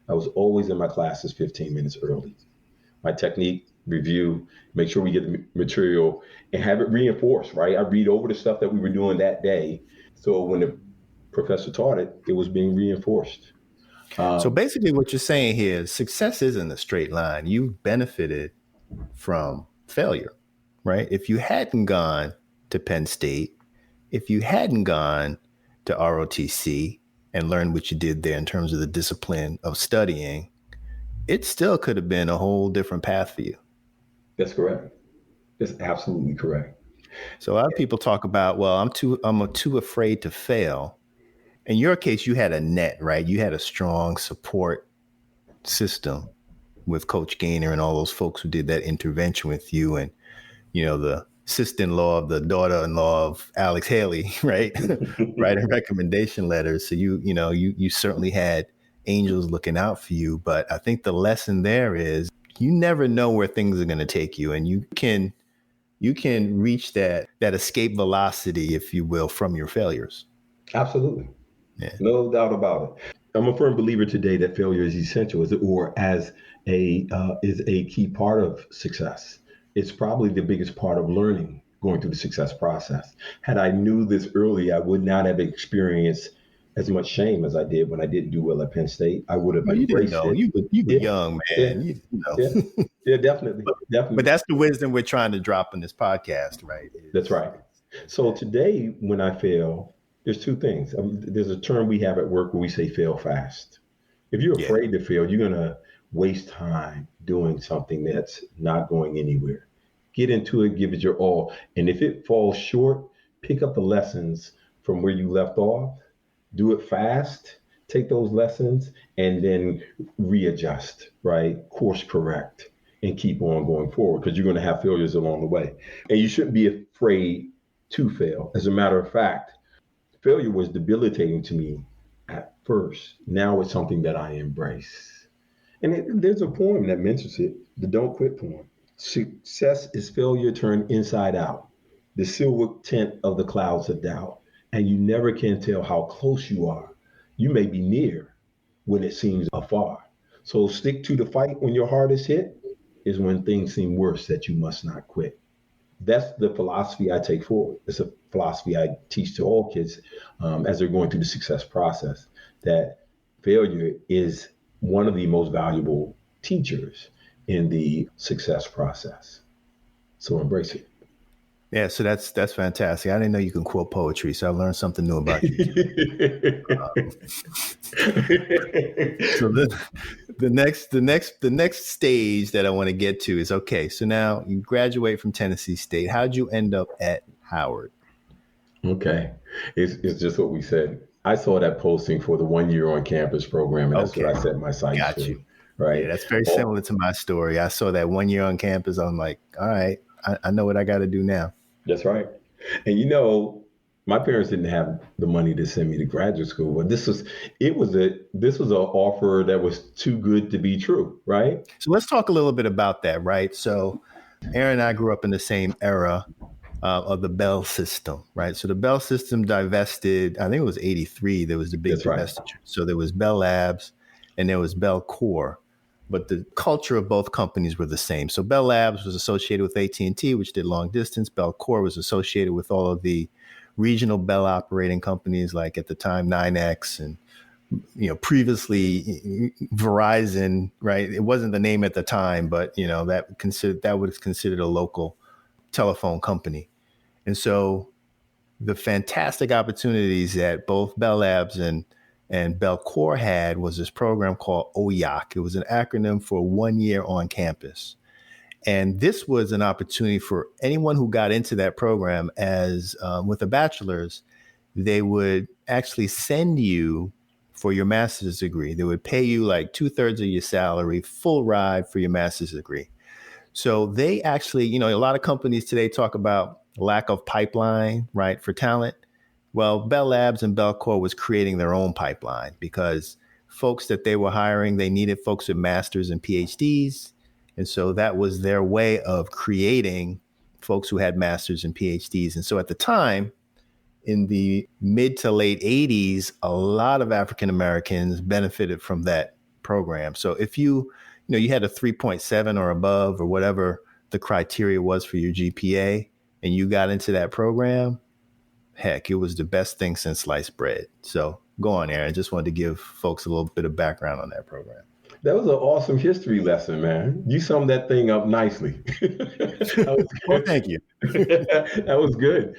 I was always in my classes 15 minutes early. My technique review, make sure we get the material and have it reinforced, right? I read over the stuff that we were doing that day. So when the professor taught it, it was being reinforced. So Um, basically, what you're saying here is success isn't a straight line. You've benefited from failure, right? If you hadn't gone to Penn State, if you hadn't gone to ROTC and learned what you did there in terms of the discipline of studying, it still could have been a whole different path for you. that's correct. That's absolutely correct. So a lot of people talk about, well, I'm too afraid to fail. In your case, you had a net, right? You had a strong support system with Coach Gaynor and all those folks who did that intervention with you, and the sister-in-law of the daughter-in-law of Alex Haley, right? Writing recommendation letters. So you certainly had angels looking out for you. But I think the lesson there is you never know where things are going to take you, and you can reach that escape velocity, if you will, from your failures. Absolutely. Yeah. No doubt about it. I'm a firm believer today that failure is essential, as is a key part of success. It's probably the biggest part of learning going through the success process. Had I knew this early, I would not have experienced as much shame as I did when I didn't do well at Penn State. I would have Well, you didn't embraced know. it. You were Yeah, young, yeah, man. yeah, yeah, definitely, But definitely. that's the wisdom we're trying to drop in this podcast, right? That's right. So today, when I fail, there's two things. There's a term we have at work where we say fail fast. If you're Yeah. afraid to fail, you're going to waste time doing something that's not going anywhere. Get into it, give it your all. And if it falls short, pick up the lessons from where you left off, do it fast, take those lessons, and then readjust, right? Course correct and keep on going forward because you're going to have failures along the way. And you shouldn't be afraid to fail. As a matter of fact, failure was debilitating to me at first. Now it's something that I embrace. And there's a poem that mentions it, the Don't Quit poem. Success is failure turned inside out, the silver tint of the clouds of doubt. And you never can tell how close you are. You may be near when it seems afar. So stick to the fight when your heart is hit, is when things seem worse that you must not quit. That's the philosophy I take forward. It's a philosophy I teach to all kids as they're going through the success process. That failure is one of the most valuable teachers in the success process. So embrace it. Yeah, so that's fantastic. I didn't know you can quote poetry, so I learned something new about you too. So the next stage that I want to get to is, okay, so now you graduate from Tennessee State. How'd you end up at Howard? Okay. It's just what we said. I saw that posting for the 1 year on campus program, and that's what Okay, I set my sights got for. you. Yeah, Right. that's very Oh, similar to my story. I saw that 1 year on campus. I'm like, all right, I know what I got to do now. that's right. And my parents didn't have the money to send me to graduate school, but this was an offer that was too good to be true, right? So let's talk a little bit about that, right? So Aaron and I grew up in the same era of the Bell system, right? So the Bell system divested, I think it was 83, there was the big That's right. divestiture. So there was Bell Labs and there was Bell Core, but the culture of both companies were the same. So Bell Labs was associated with AT&T, which did long distance. Bell Core was associated with all of the regional Bell operating companies, like at the time 9X and previously Verizon, right? It wasn't the name at the time, but that was considered a local telephone company. And so the fantastic opportunities that both Bell Labs and Bell Core had was this program called OYOC. It was an acronym for 1 year on campus. And this was an opportunity for anyone who got into that program as with a bachelor's. They would actually send you for your master's degree. They would pay you like 2/3 of your salary, full ride for your master's degree. So they actually, a lot of companies today talk about lack of pipeline, right, for talent. Well, Bell Labs and Belcore was creating their own pipeline because folks that they were hiring, they needed folks with masters and PhDs. And so that was their way of creating folks who had masters and PhDs. And so at the time, in the mid to late 80s, a lot of African Americans benefited from that program. So if you had a 3.7 or above or whatever the criteria was for your GPA and you got into that program, heck, it was the best thing since sliced bread. So go on, Aaron. Just wanted to give folks a little bit of background on that program. That was an awesome history lesson, man. You summed that thing up nicely. That was Well, good. thank you. That was good.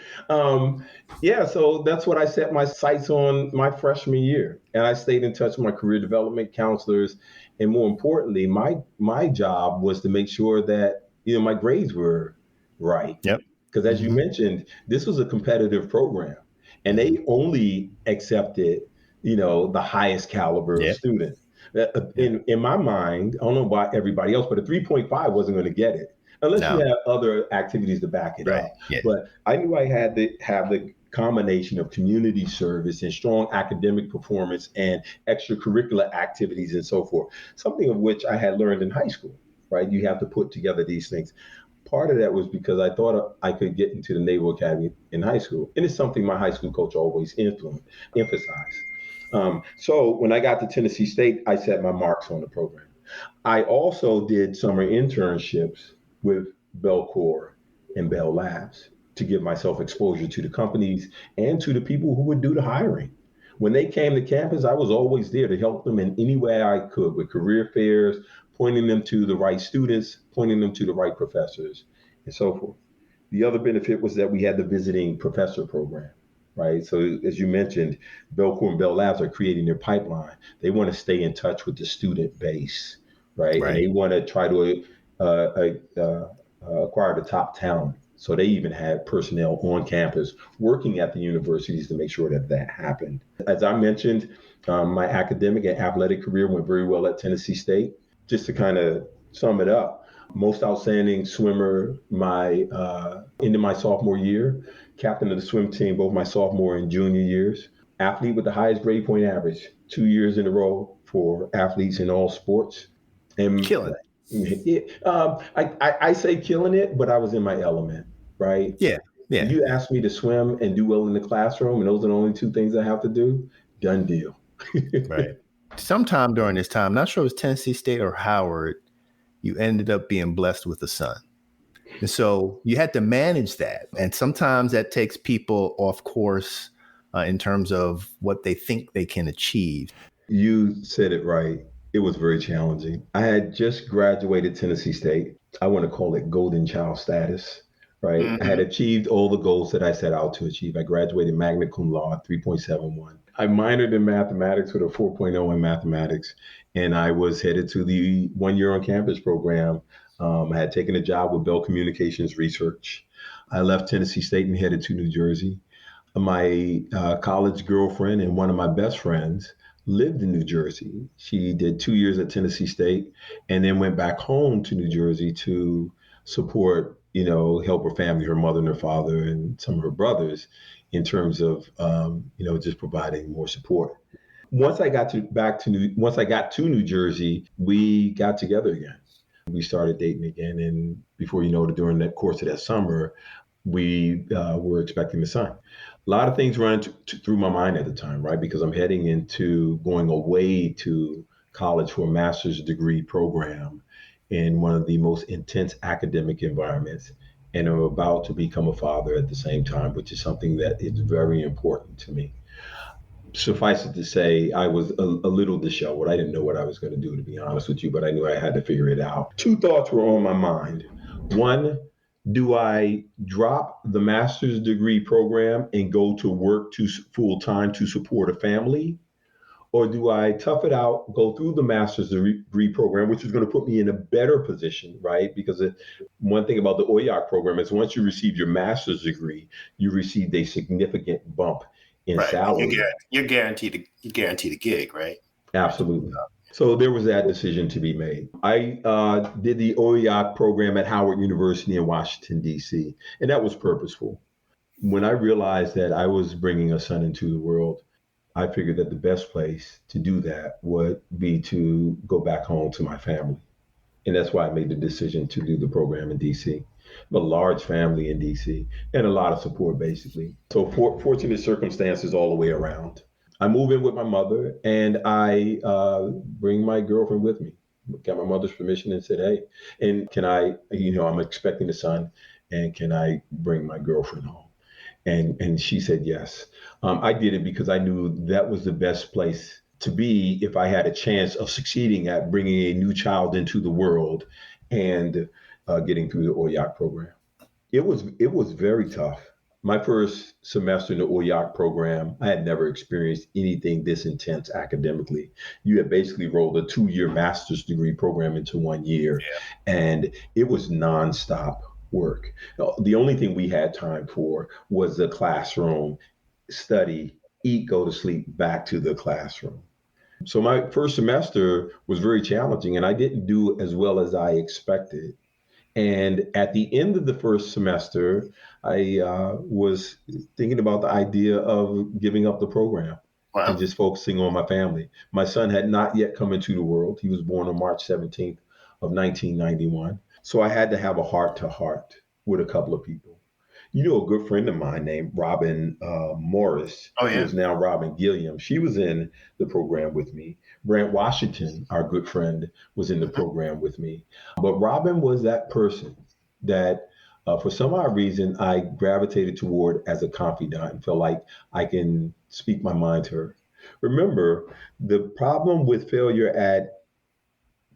Yeah, so that's what I set my sights on my freshman year, and I stayed in touch with my career development counselors, and more importantly, my job was to make sure that my grades were right. Yep. Because as you Mm-hmm. mentioned, this was a competitive program, and Mm-hmm. they only accepted the highest caliber of Yeah. student. Yeah. In my mind, I don't know about everybody else, but a 3.5 wasn't going to get it unless you No. had other activities to back it Right. up. Yeah. But I knew I had to have the combination of community service and strong academic performance and extracurricular activities and so forth, something of which I had learned in high school, right? You have to put together these things. Part of that was because I thought I could get into the Naval Academy in high school. And it's something my high school coach always emphasized. So when I got to Tennessee State, I set my marks on the program. I also did summer internships with Belcore and Bell Labs to give myself exposure to the companies and to the people who would do the hiring. When they came to campus, I was always there to help them in any way I could with career fairs, pointing them to the right students, pointing them to the right professors, and so forth. The other benefit was that we had the visiting professor program, right? So as you mentioned, Belcore and Bell Labs are creating their pipeline. They want to stay in touch with the student base, right? And Right. they want to try to acquire the top talent. So they even had personnel on campus working at the universities to make sure that that happened. As I mentioned, my academic and athletic career went very well at Tennessee State. Just to kind of sum it up, most outstanding swimmer into my sophomore year, captain of the swim team both my sophomore and junior years, athlete with the highest grade point average 2 years in a row for athletes in all sports. And Killing it. I say killing it, but I was in my element, right? Yeah. Yeah. You Yeah. ask me to swim and do well in the classroom, and those are the only two things I have to do, done deal. Right. Sometime during this time, not sure it was Tennessee State or Howard, you ended up being blessed with a son. And so you had to manage that. And sometimes that takes people off course in terms of what they think they can achieve. You said it right. It was very challenging. I had just graduated Tennessee State. I want to call it golden child status, right? I had Mm-hmm. achieved all the goals that I set out to achieve. I graduated magna cum laude, 3.71. I minored in mathematics with a 4.0 in mathematics, and I was headed to the 1 year on campus program. I had taken a job with Bell Communications Research. I left Tennessee State and headed to New Jersey. My college girlfriend and one of my best friends lived in New Jersey. She did 2 years at Tennessee State and then went back home to New Jersey to support, help her family, her mother and her father, and some of her brothers in terms of, just providing more support. Once I got to New Jersey, we got together again. We started dating again, and before you know it, during that course of that summer, we were expecting the son. A lot of things ran through my mind at the time, right? Because I'm heading into going away to college for a master's degree program in one of the most intense academic environments. And I'm about to become a father at the same time, which is something that is very important to me. Suffice it to say, I was a little disheveled. I didn't know what I was going to do, to be honest with you, but I knew I had to figure it out. Two thoughts were on my mind. One, do I drop the master's degree program and go to work to full time to support a family? Or do I tough it out, go through the master's degree program, which is going to put me in a better position, right? Because one thing about the OYAC program is once you receive your master's degree, you received a significant bump in Right. salary. You're guaranteed a gig, right? Right. Absolutely. So there was that decision to be made. I did the OER program at Howard University in Washington, D.C., and that was purposeful. When I realized that I was bringing a son into the world, I figured that the best place to do that would be to go back home to my family. And that's why I made the decision to do the program in DC. A large family in DC and a lot of support, basically. So, fortunate circumstances all the way around. I move in with my mother and I bring my girlfriend with me. Got my mother's permission and said, hey, and can I, I'm expecting a son, and can I bring my girlfriend home? And she said yes. I did it because I knew that was the best place to be if I had a chance of succeeding at bringing a new child into the world and getting through the OYAC program. It was very tough. My first semester in the OYAC program, I had never experienced anything this intense academically. You had basically rolled a 2-year master's degree program into 1 year, Yeah. and it was nonstop work. The only thing we had time for was the classroom, study, eat, go to sleep, back to the classroom. So my first semester was very challenging, and I didn't do as well as I expected. And at the end of the first semester, I was thinking about the idea of giving up the program and Wow. just focusing on my family. My son had not yet come into the world. He was born on March 17th of 1991. So I had to have a heart to heart with a couple of people. A good friend of mine named Robin Morris, Oh who yeah. is now Robin Gilliam, she was in the program with me. Brant Washington, our good friend, was in the Mhm. program with me. But Robin was that person that, for some odd reason, I gravitated toward as a confidant and felt like I can speak my mind to her. Remember, the problem with failure at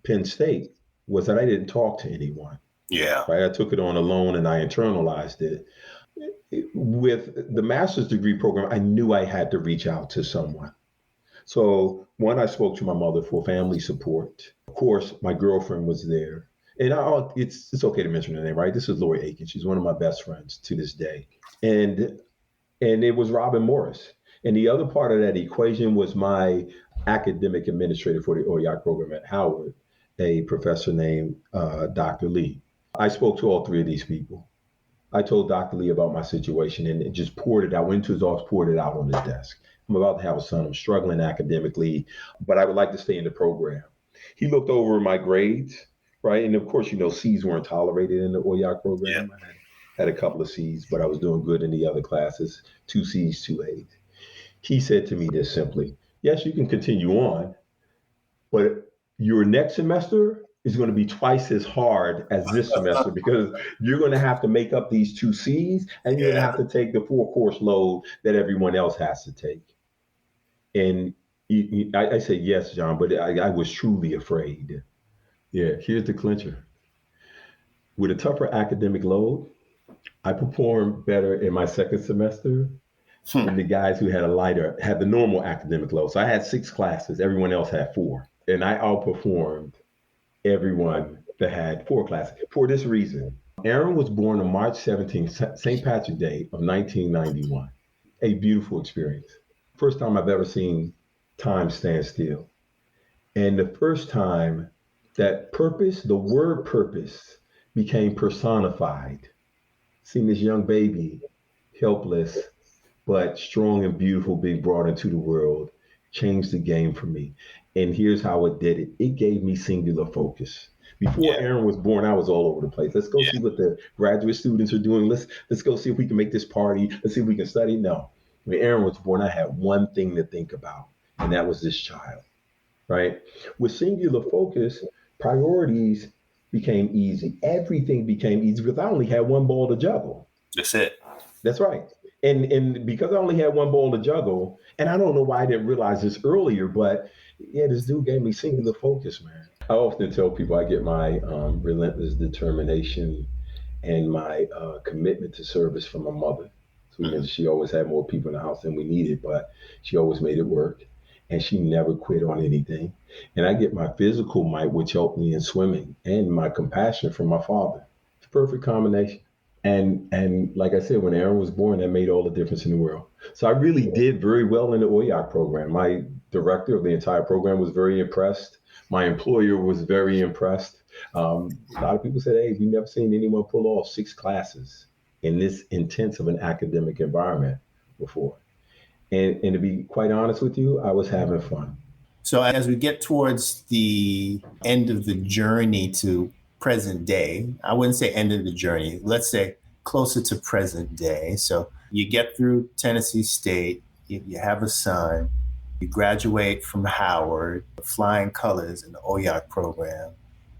Penn State was that I didn't talk to anyone, Yeah. right? I took it on alone and I internalized it. With the master's degree program, I knew I had to reach out to someone. So one, I spoke to my mother for family support. Of course, my girlfriend was there, and it's okay to mention her name, right? This is Lori Aiken. She's one of my best friends to this day, and it was Robin Morris. And the other part of that equation was my academic administrator for the OER program at Howard, a professor named Dr. Lee. I spoke to all three of these people. I told Dr. Lee about my situation and it just poured it out, went to his office, poured it out on his desk. I'm about to have a son. I'm struggling academically, but I would like to stay in the program. He looked over my grades, right? And of course, C's weren't tolerated in the OER Yeah. program. I had a couple of C's, but I was doing good in the other classes, 2 C's, 2 A's. He said to me this simply: yes, you can continue on, but your next semester is going to be twice as hard as this semester because you're going to have to make up these 2 C's and you're going to Yeah. have to take the 4 course load that everyone else has to take. And I said, yes, John, but I was truly afraid. Yeah, here's the clincher. With a tougher academic load, I performed better in my second semester Hmm. than the guys who had the normal academic load. So I had 6 classes, everyone else had 4. And I outperformed everyone that had 4 classes for this reason. Aaron was born on March 17th, St. Patrick's Day of 1991. A beautiful experience. First time I've ever seen time stand still. And the first time that purpose, the word purpose, became personified. Seeing this young baby, helpless, but strong and beautiful, being brought into the world, changed the game for me. And here's how it did it: it gave me singular focus. Before Yeah. Aaron was born, I was all over the place. Let's go Yeah. see what the graduate students are doing. Let's go see if we can make this party. Let's see if we can study. No. When Aaron was born, I had one thing to think about, and that was this child, right? With singular focus, priorities became easy. Everything became easy because I only had one ball to juggle. That's it. That's right. And because I only had one ball to juggle, and I don't know why I didn't realize this earlier, but yeah, this dude gave me singular focus, man. I often tell people I get my relentless determination and my commitment to service from my mother. So Mhm. she always had more people in the house than we needed, but she always made it work. And she never quit on anything. And I get my physical might, which helped me in swimming, and my compassion from my father. It's a perfect combination. And like I said, when Aaron was born, that made all the difference in the world. So I really did very well in the OYAC program. My director of the entire program was very impressed. My employer was very impressed. A lot of people said, "Hey, we've never seen anyone pull off 6 classes in this intense of an academic environment before." And to be quite honest with you, I was having fun. So as we get towards the end of the journey to present day, I wouldn't say end of the journey, let's say closer to present day. So you get through Tennessee State, you have a son, you graduate from Howard, flying colors in the OYAC program,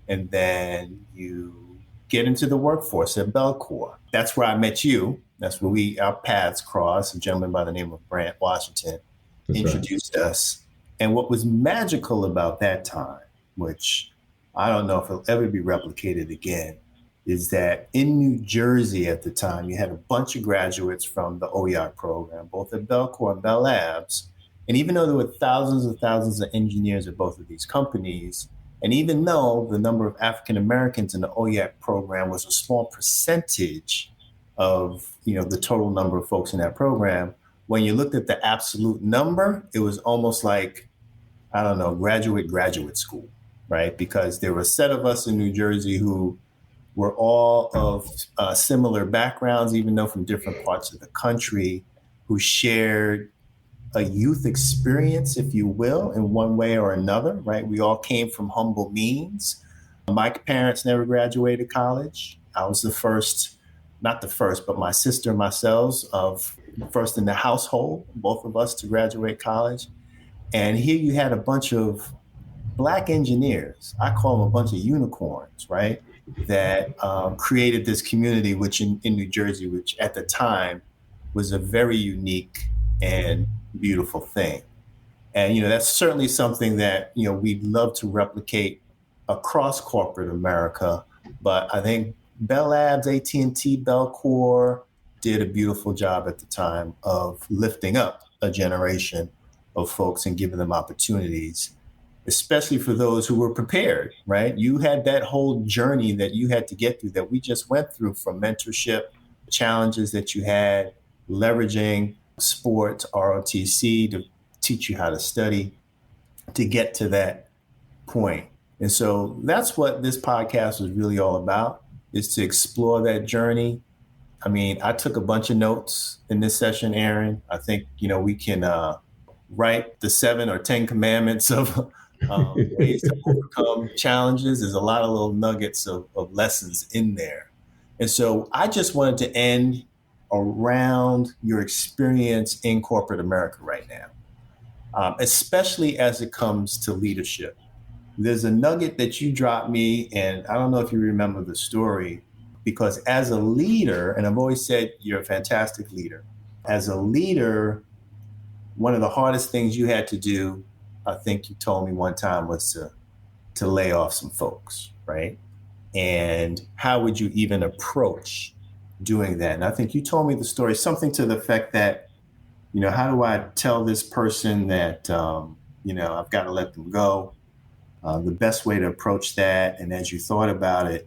and then you get into the workforce at Belcour. That's where I met you. That's where our paths crossed. A gentleman by the name of Brant Washington That's right. introduced us. And what was magical about that time, which I don't know if it'll ever be replicated again, is that in New Jersey at the time, you had a bunch of graduates from the OYAC program, both at Belcour and Bell Labs. And even though there were thousands and thousands of engineers at both of these companies, and even though the number of African Americans in the OYAC program was a small percentage of the total number of folks in that program, when you looked at the absolute number, it was almost like, I don't know, graduate school, right? Because there were a set of us in New Jersey who were all of similar backgrounds, even though from different parts of the country, who shared a youth experience, if you will, in one way or another, right? We all came from humble means. My parents never graduated college. I was the first, not the first, but my sister and myself of first in the household, both of us to graduate college. And here you had a bunch of Black engineers. I call them a bunch of unicorns, right? That created this community, which in New Jersey, which at the time was a very unique and beautiful thing. And that's certainly something that we'd love to replicate across corporate America. But I think Bell Labs, AT&T, Belcour did a beautiful job at the time of lifting up a generation of folks and giving them opportunities, especially for those who were prepared, right? You had that whole journey that you had to get through that we just went through, from mentorship, challenges that you had, leveraging sports, ROTC to teach you how to study to get to that point. And so that's what this podcast was really all about, is to explore that journey. I mean, I took a bunch of notes in this session, Aaron. I think, we can write the 7 or 10 commandments of ways to overcome challenges. There's a lot of little nuggets of lessons in there. And so I just wanted to end around your experience in corporate America right now, especially as it comes to leadership. There's a nugget that you dropped me, and I don't know if you remember the story, because as a leader, and I've always said you're a fantastic leader, as a leader, one of the hardest things you had to do, I think you told me one time, was to lay off some folks, right? And how would you even approach doing that? And I think you told me the story, something to the effect that, how do I tell this person that, I've got to let them go? The best way to approach that. And as you thought about it,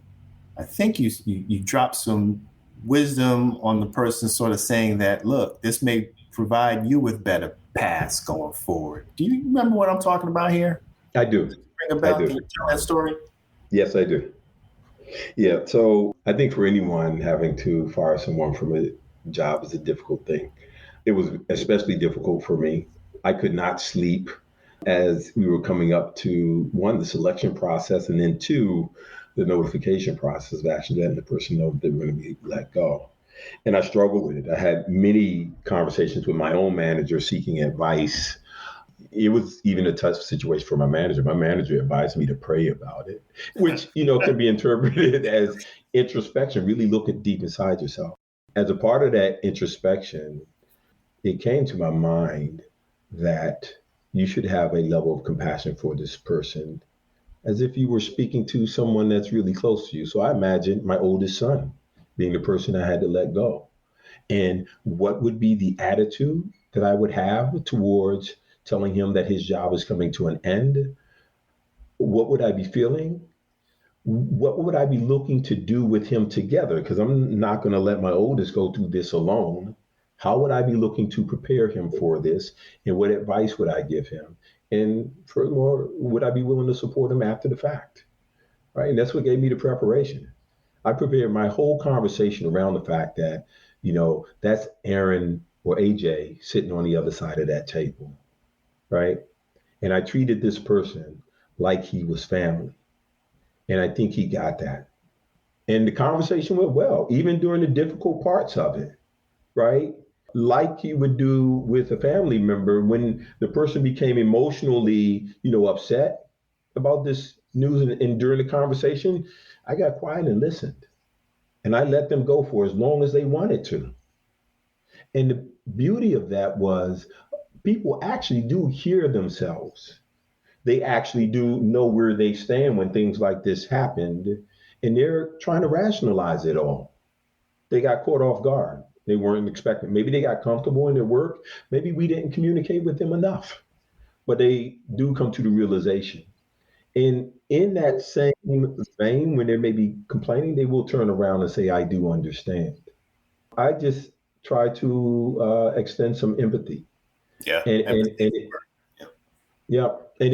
I think you dropped some wisdom on the person, sort of saying that, look, this may provide you with better paths going forward. Do you remember what I'm talking about here? I do. Ring a I bell? Can do. you tell that story? Yes, I do. Yeah. So I think for anyone, having to fire someone from a job is a difficult thing. It was especially difficult for me. I could not sleep as we were coming up to, one, the selection process, and then two, the notification process of actually letting the person know that they were going to be let go. And I struggled with it. I had many conversations with my own manager seeking advice. It was even a tough situation for my manager. My manager advised me to pray about it, which, can be interpreted as introspection, really look at deep inside yourself. As a part of that introspection, it came to my mind that you should have a level of compassion for this person as if you were speaking to someone that's really close to you. So I imagined my oldest son being the person I had to let go. And what would be the attitude that I would have towards telling him that his job is coming to an end? What would I be feeling? what would I be looking to do with him together? Because I'm not going to let my oldest go through this alone. How would I be looking to prepare him for this? And what advice would I give him? And furthermore, would I be willing to support him after the fact? Right. And that's what gave me the preparation. I prepared my whole conversation around the fact that, that's Aaron or AJ sitting on the other side of that table. Right. And I treated this person like he was family. And I think he got that. And the conversation went well, even during the difficult parts of it, right? Like you would do with a family member when the person became emotionally, upset about this news and during the conversation, I got quiet and listened. And I let them go for as long as they wanted to. And the beauty of that was people actually do hear themselves. They actually do know where they stand when things like this happened, and they're trying to rationalize it all. They got caught off guard. They weren't expecting. Maybe they got comfortable in their work. Maybe we didn't communicate with them enough. But they do come to the realization. And in that same vein, when they may be complaining, they will turn around and say, I do understand. I just try to extend some empathy. Yeah. And Yeah. yeah,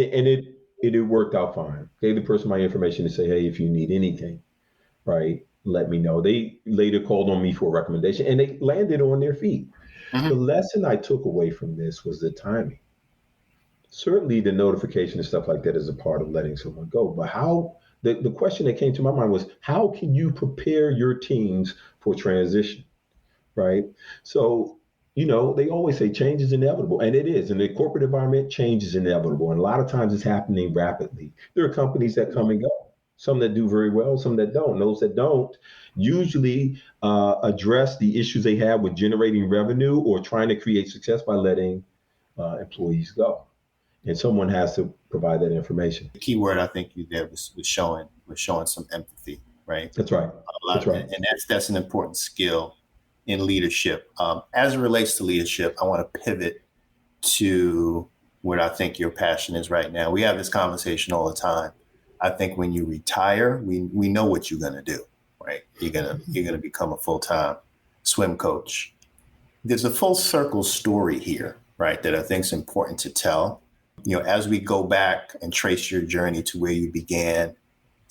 it worked out fine. Gave the person my information to say, hey, if you need anything, right, let me know. They later called on me for a recommendation and they landed on their feet. The Mm-hmm. lesson I took away from this was the timing. Certainly the notification and stuff like that is a part of letting someone go. But the question that came to my mind was how can you prepare your teams for transition? Right? So, they always say change is inevitable, and it is. In the corporate environment, change is inevitable, and a lot of times it's happening rapidly. There are companies that come and go, some that do very well, some that don't. Those that don't usually address the issues they have with generating revenue or trying to create success by letting employees go. And someone has to provide that information. The key word I think you there was showing some empathy, right? That's right. A lot That's of, right. and that's an important skill in leadership. As it relates to leadership, I want to pivot to what I think your passion is right now. We have this conversation all the time. I think when you retire, we know what you're gonna do, right? You're gonna become a full-time swim coach. There's a full circle story here, right? That I think is important to tell. As we go back and trace your journey to where you began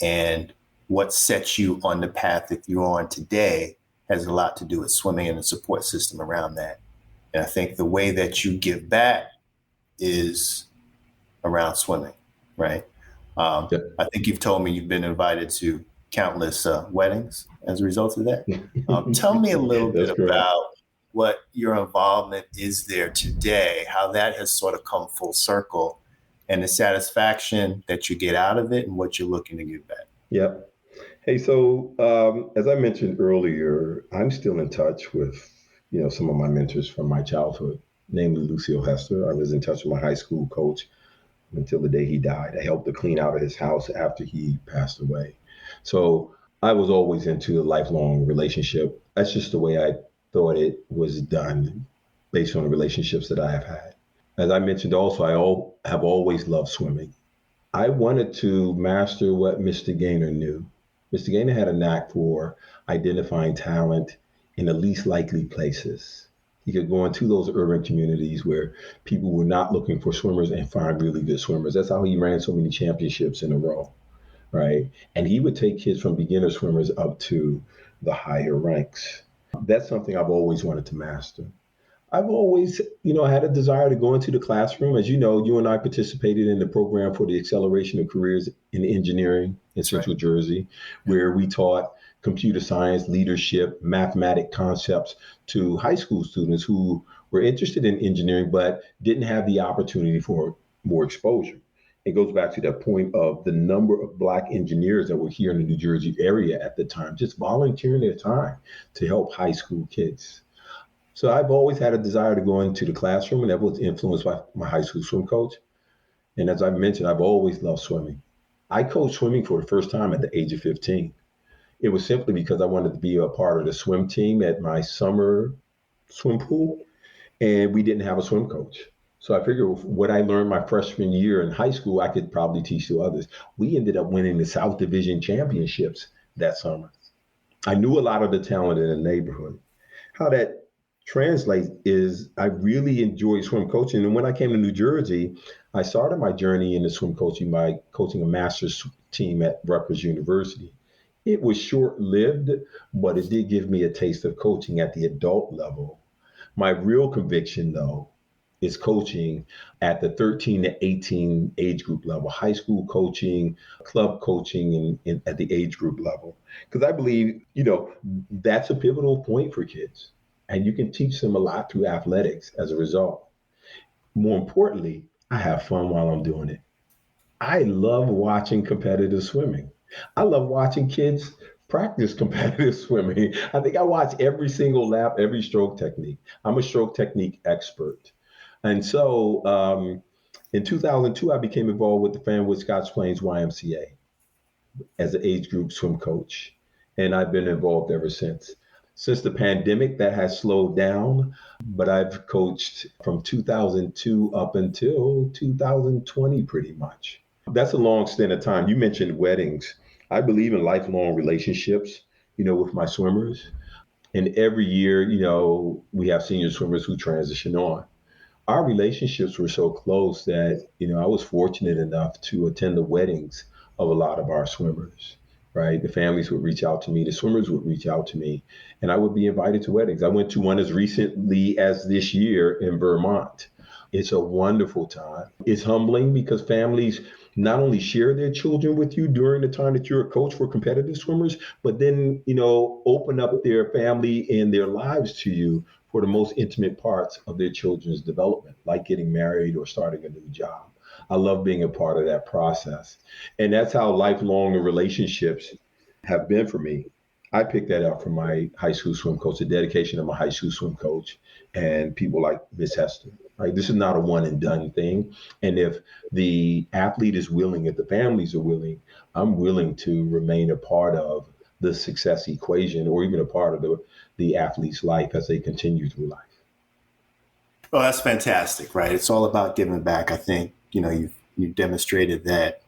and what sets you on the path that you're on today has a lot to do with swimming and the support system around that. And I think the way that you give back is around swimming, right? I think you've told me you've been invited to countless weddings as a result of that. Tell me a little bit That's correct. about what your involvement is there today, how that has sort of come full circle, and the satisfaction that you get out of it and what you're looking to give back. Yep. Hey, so as I mentioned earlier, I'm still in touch with, some of my mentors from my childhood, namely Lucille Hester. I was in touch with my high school coach until the day he died. I helped to clean out of his house after he passed away. So I was always into a lifelong relationship. That's just the way I thought it was done based on the relationships that I have had. As I mentioned also, have always loved swimming. I wanted to master what Mr. Gaynor knew. Mr. Gaynor had a knack for identifying talent in the least likely places. He could go into those urban communities where people were not looking for swimmers and find really good swimmers. That's how he ran so many championships in a row, right? And he would take kids from beginner swimmers up to the higher ranks. That's something I've always wanted to master. I've always, had a desire to go into the classroom. As you know, you and I participated in the program for the acceleration of careers in engineering in That's right. Central Jersey, Yeah. where we taught computer science, leadership, mathematic concepts to high school students who were interested in engineering but didn't have the opportunity for more exposure. It goes back to that point of the number of Black engineers that were here in the New Jersey area at the time, just volunteering their time to help high school kids. So I've always had a desire to go into the classroom, and that was influenced by my high school swim coach. And as I mentioned, I've always loved swimming. I coached swimming for the first time at the age of 15. It was simply because I wanted to be a part of the swim team at my summer swim pool, and we didn't have a swim coach. So I figured what I learned my freshman year in high school, I could probably teach to others. We ended up winning the South Division championships that summer. I knew a lot of the talent in the neighborhood. How that translates is I really enjoyed swim coaching. And when I came to New Jersey, I started my journey into swim coaching by coaching a master's team at Rutgers University. It was short lived, but it did give me a taste of coaching at the adult level. My real conviction, though, is coaching at the 13 to 18 age group level, high school coaching, club coaching at the age group level. Because I believe, that's a pivotal point for kids. And you can teach them a lot through athletics as a result. More importantly, I have fun while I'm doing it. I love watching competitive swimming. I love watching kids practice competitive swimming. I think I watch every single lap, every stroke technique. I'm a stroke technique expert. And so in 2002, I became involved with the Fanwood Scotch Plains YMCA as an age group swim coach. And I've been involved ever since. Since the pandemic, that has slowed down, but I've coached from 2002 up until 2020, pretty much. That's a long stint of time. You mentioned weddings. I believe in lifelong relationships, with my swimmers. And every year, we have senior swimmers who transition on. Our relationships were so close that I was fortunate enough to attend the weddings of a lot of our swimmers. Right, the families would reach out to me, the swimmers would reach out to me, and I would be invited to weddings. I went to one as recently as this year in Vermont. It's a wonderful time. It's humbling because families not only share their children with you during the time that you're a coach for competitive swimmers, but then, open up their family and their lives to you for the most intimate parts of their children's development, like getting married or starting a new job. I love being a part of that process. And that's how lifelong the relationships have been for me. I picked that up from my high school swim coach, the dedication of my high school swim coach and people like Miss Hester. Right? This is not a one and done thing. And if the athlete is willing, if the families are willing, I'm willing to remain a part of the success equation or even a part of the athlete's life as they continue through life. Well, that's fantastic, right? It's all about giving back. I think, you've demonstrated that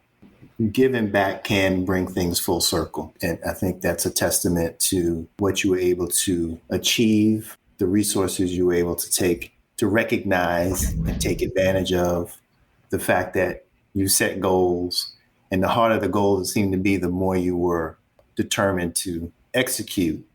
giving back can bring things full circle. And I think that's a testament to what you were able to achieve, the resources you were able to take to recognize and take advantage of, the fact that you set goals, and the harder the goals seemed to be, the more you were determined to execute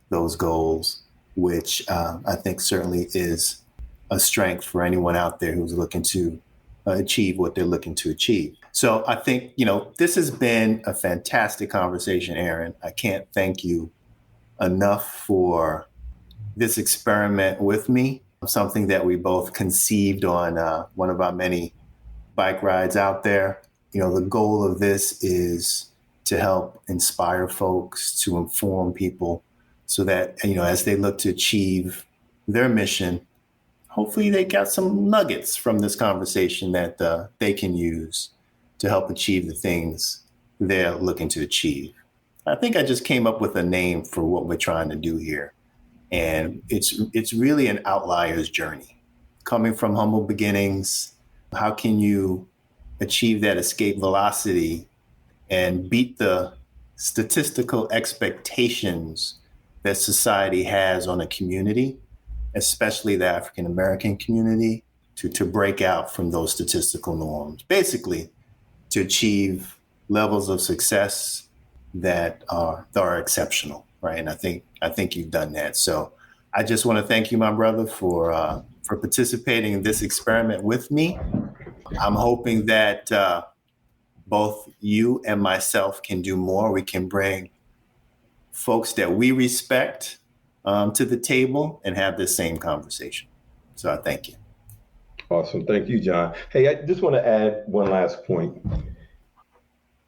those goals, which I think certainly is a strength for anyone out there who's looking to achieve what they're looking to achieve. So I think, this has been a fantastic conversation, Aaron. I can't thank you enough for this experiment with me, something that we both conceived on one of our many bike rides out there. The goal of this is to help inspire folks, to inform people so that, as they look to achieve their mission, hopefully they got some nuggets from this conversation that they can use to help achieve the things they're looking to achieve. I think I just came up with a name for what we're trying to do here. And it's really an outlier's journey. Coming from humble beginnings, how can you achieve that escape velocity and beat the statistical expectations that society has on a community, especially the African American community, to break out from those statistical norms, basically to achieve levels of success that are exceptional, right? And I think you've done that. So I just want to thank you, my brother, for participating in this experiment with me. I'm hoping that both you and myself can do more. We can bring folks that we respect to the table and have this same conversation. So I thank you. Awesome. Thank you, John. Hey, I just want to add one last point.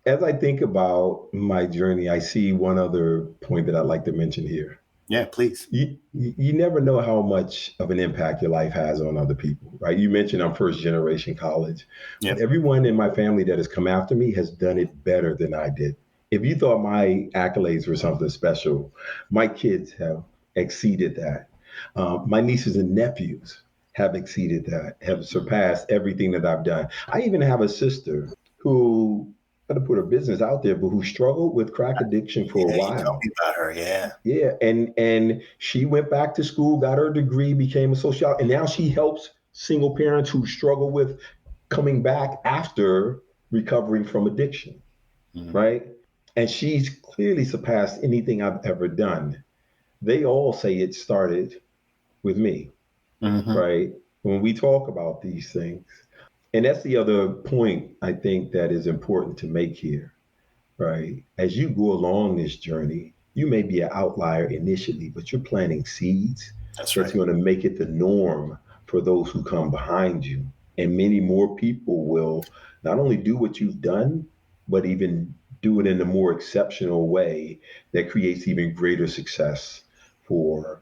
As I think about my journey, I see one other point that I'd like to mention here. Yeah, please. You never know how much of an impact your life has on other people, right? You mentioned I'm first generation college. Yeah. But everyone in my family that has come after me has done it better than I did. If you thought my accolades were something special, my kids have exceeded that. My nieces and nephews have exceeded that, have surpassed everything that I've done. I even have a sister who, not to put her business out there, but who struggled with crack addiction for a Yeah, you told while. me about her. Yeah. Yeah, and she went back to school, got her degree, became a sociologist, and now she helps single parents who struggle with coming back after recovering from addiction, Mm-hmm. right? And she's clearly surpassed anything I've ever done. They all say it started with me, Mm-hmm. right? When we talk about these things. And that's the other point I think that is important to make here, right? As you go along this journey, you may be an outlier initially, but you're planting seeds That's that's right. going to make it the norm for those who come behind you. And many more people will not only do what you've done, but even do it in a more exceptional way that creates even greater success for,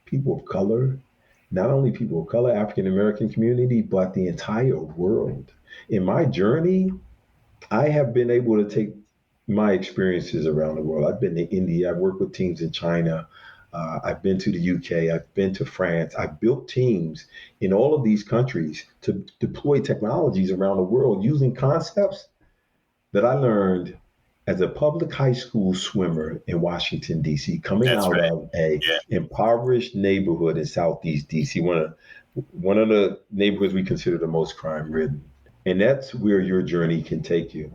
people of color, not only people of color, African American community, but the entire world. In my journey, I have been able to take my experiences around the world. I've been to India. I've worked with teams in China. I've been to the UK. I've been to France. I've built teams in all of these countries to deploy technologies around the world using concepts that I learned as a public high school swimmer in Washington, D.C., coming That's out right. of a Yeah. impoverished neighborhood in Southeast D.C., one of the neighborhoods we consider the most crime ridden. And that's where your journey can take you.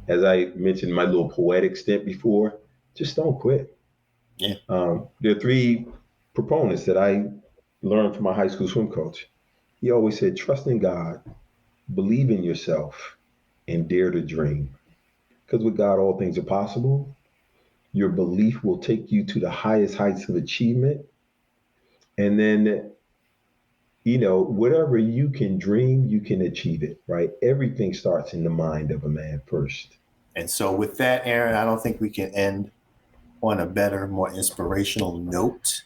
As I mentioned my little poetic stint before, just don't quit. Yeah. There are three proponents that I learned from my high school swim coach. He always said, trust in God, believe in yourself, and dare to dream. Because with God, all things are possible. Your belief will take you to the highest heights of achievement. And then, whatever you can dream, you can achieve it, right? Everything starts in the mind of a man first. And so with that, Aaron, I don't think we can end on a better, more inspirational note.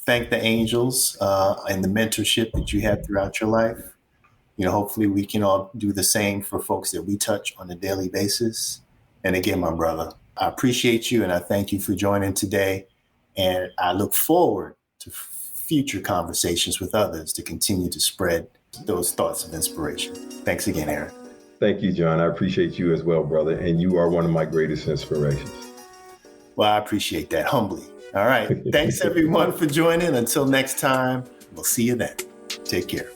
Thank the angels and the mentorship that you had throughout your life. Hopefully we can all do the same for folks that we touch on a daily basis. And again, my brother, I appreciate you and I thank you for joining today. And I look forward to future conversations with others to continue to spread those thoughts of inspiration. Thanks again, Aaron. Thank you, John. I appreciate you as well, brother. And you are one of my greatest inspirations. Well, I appreciate that humbly. All right. Thanks, everyone, for joining. Until next time, we'll see you then. Take care.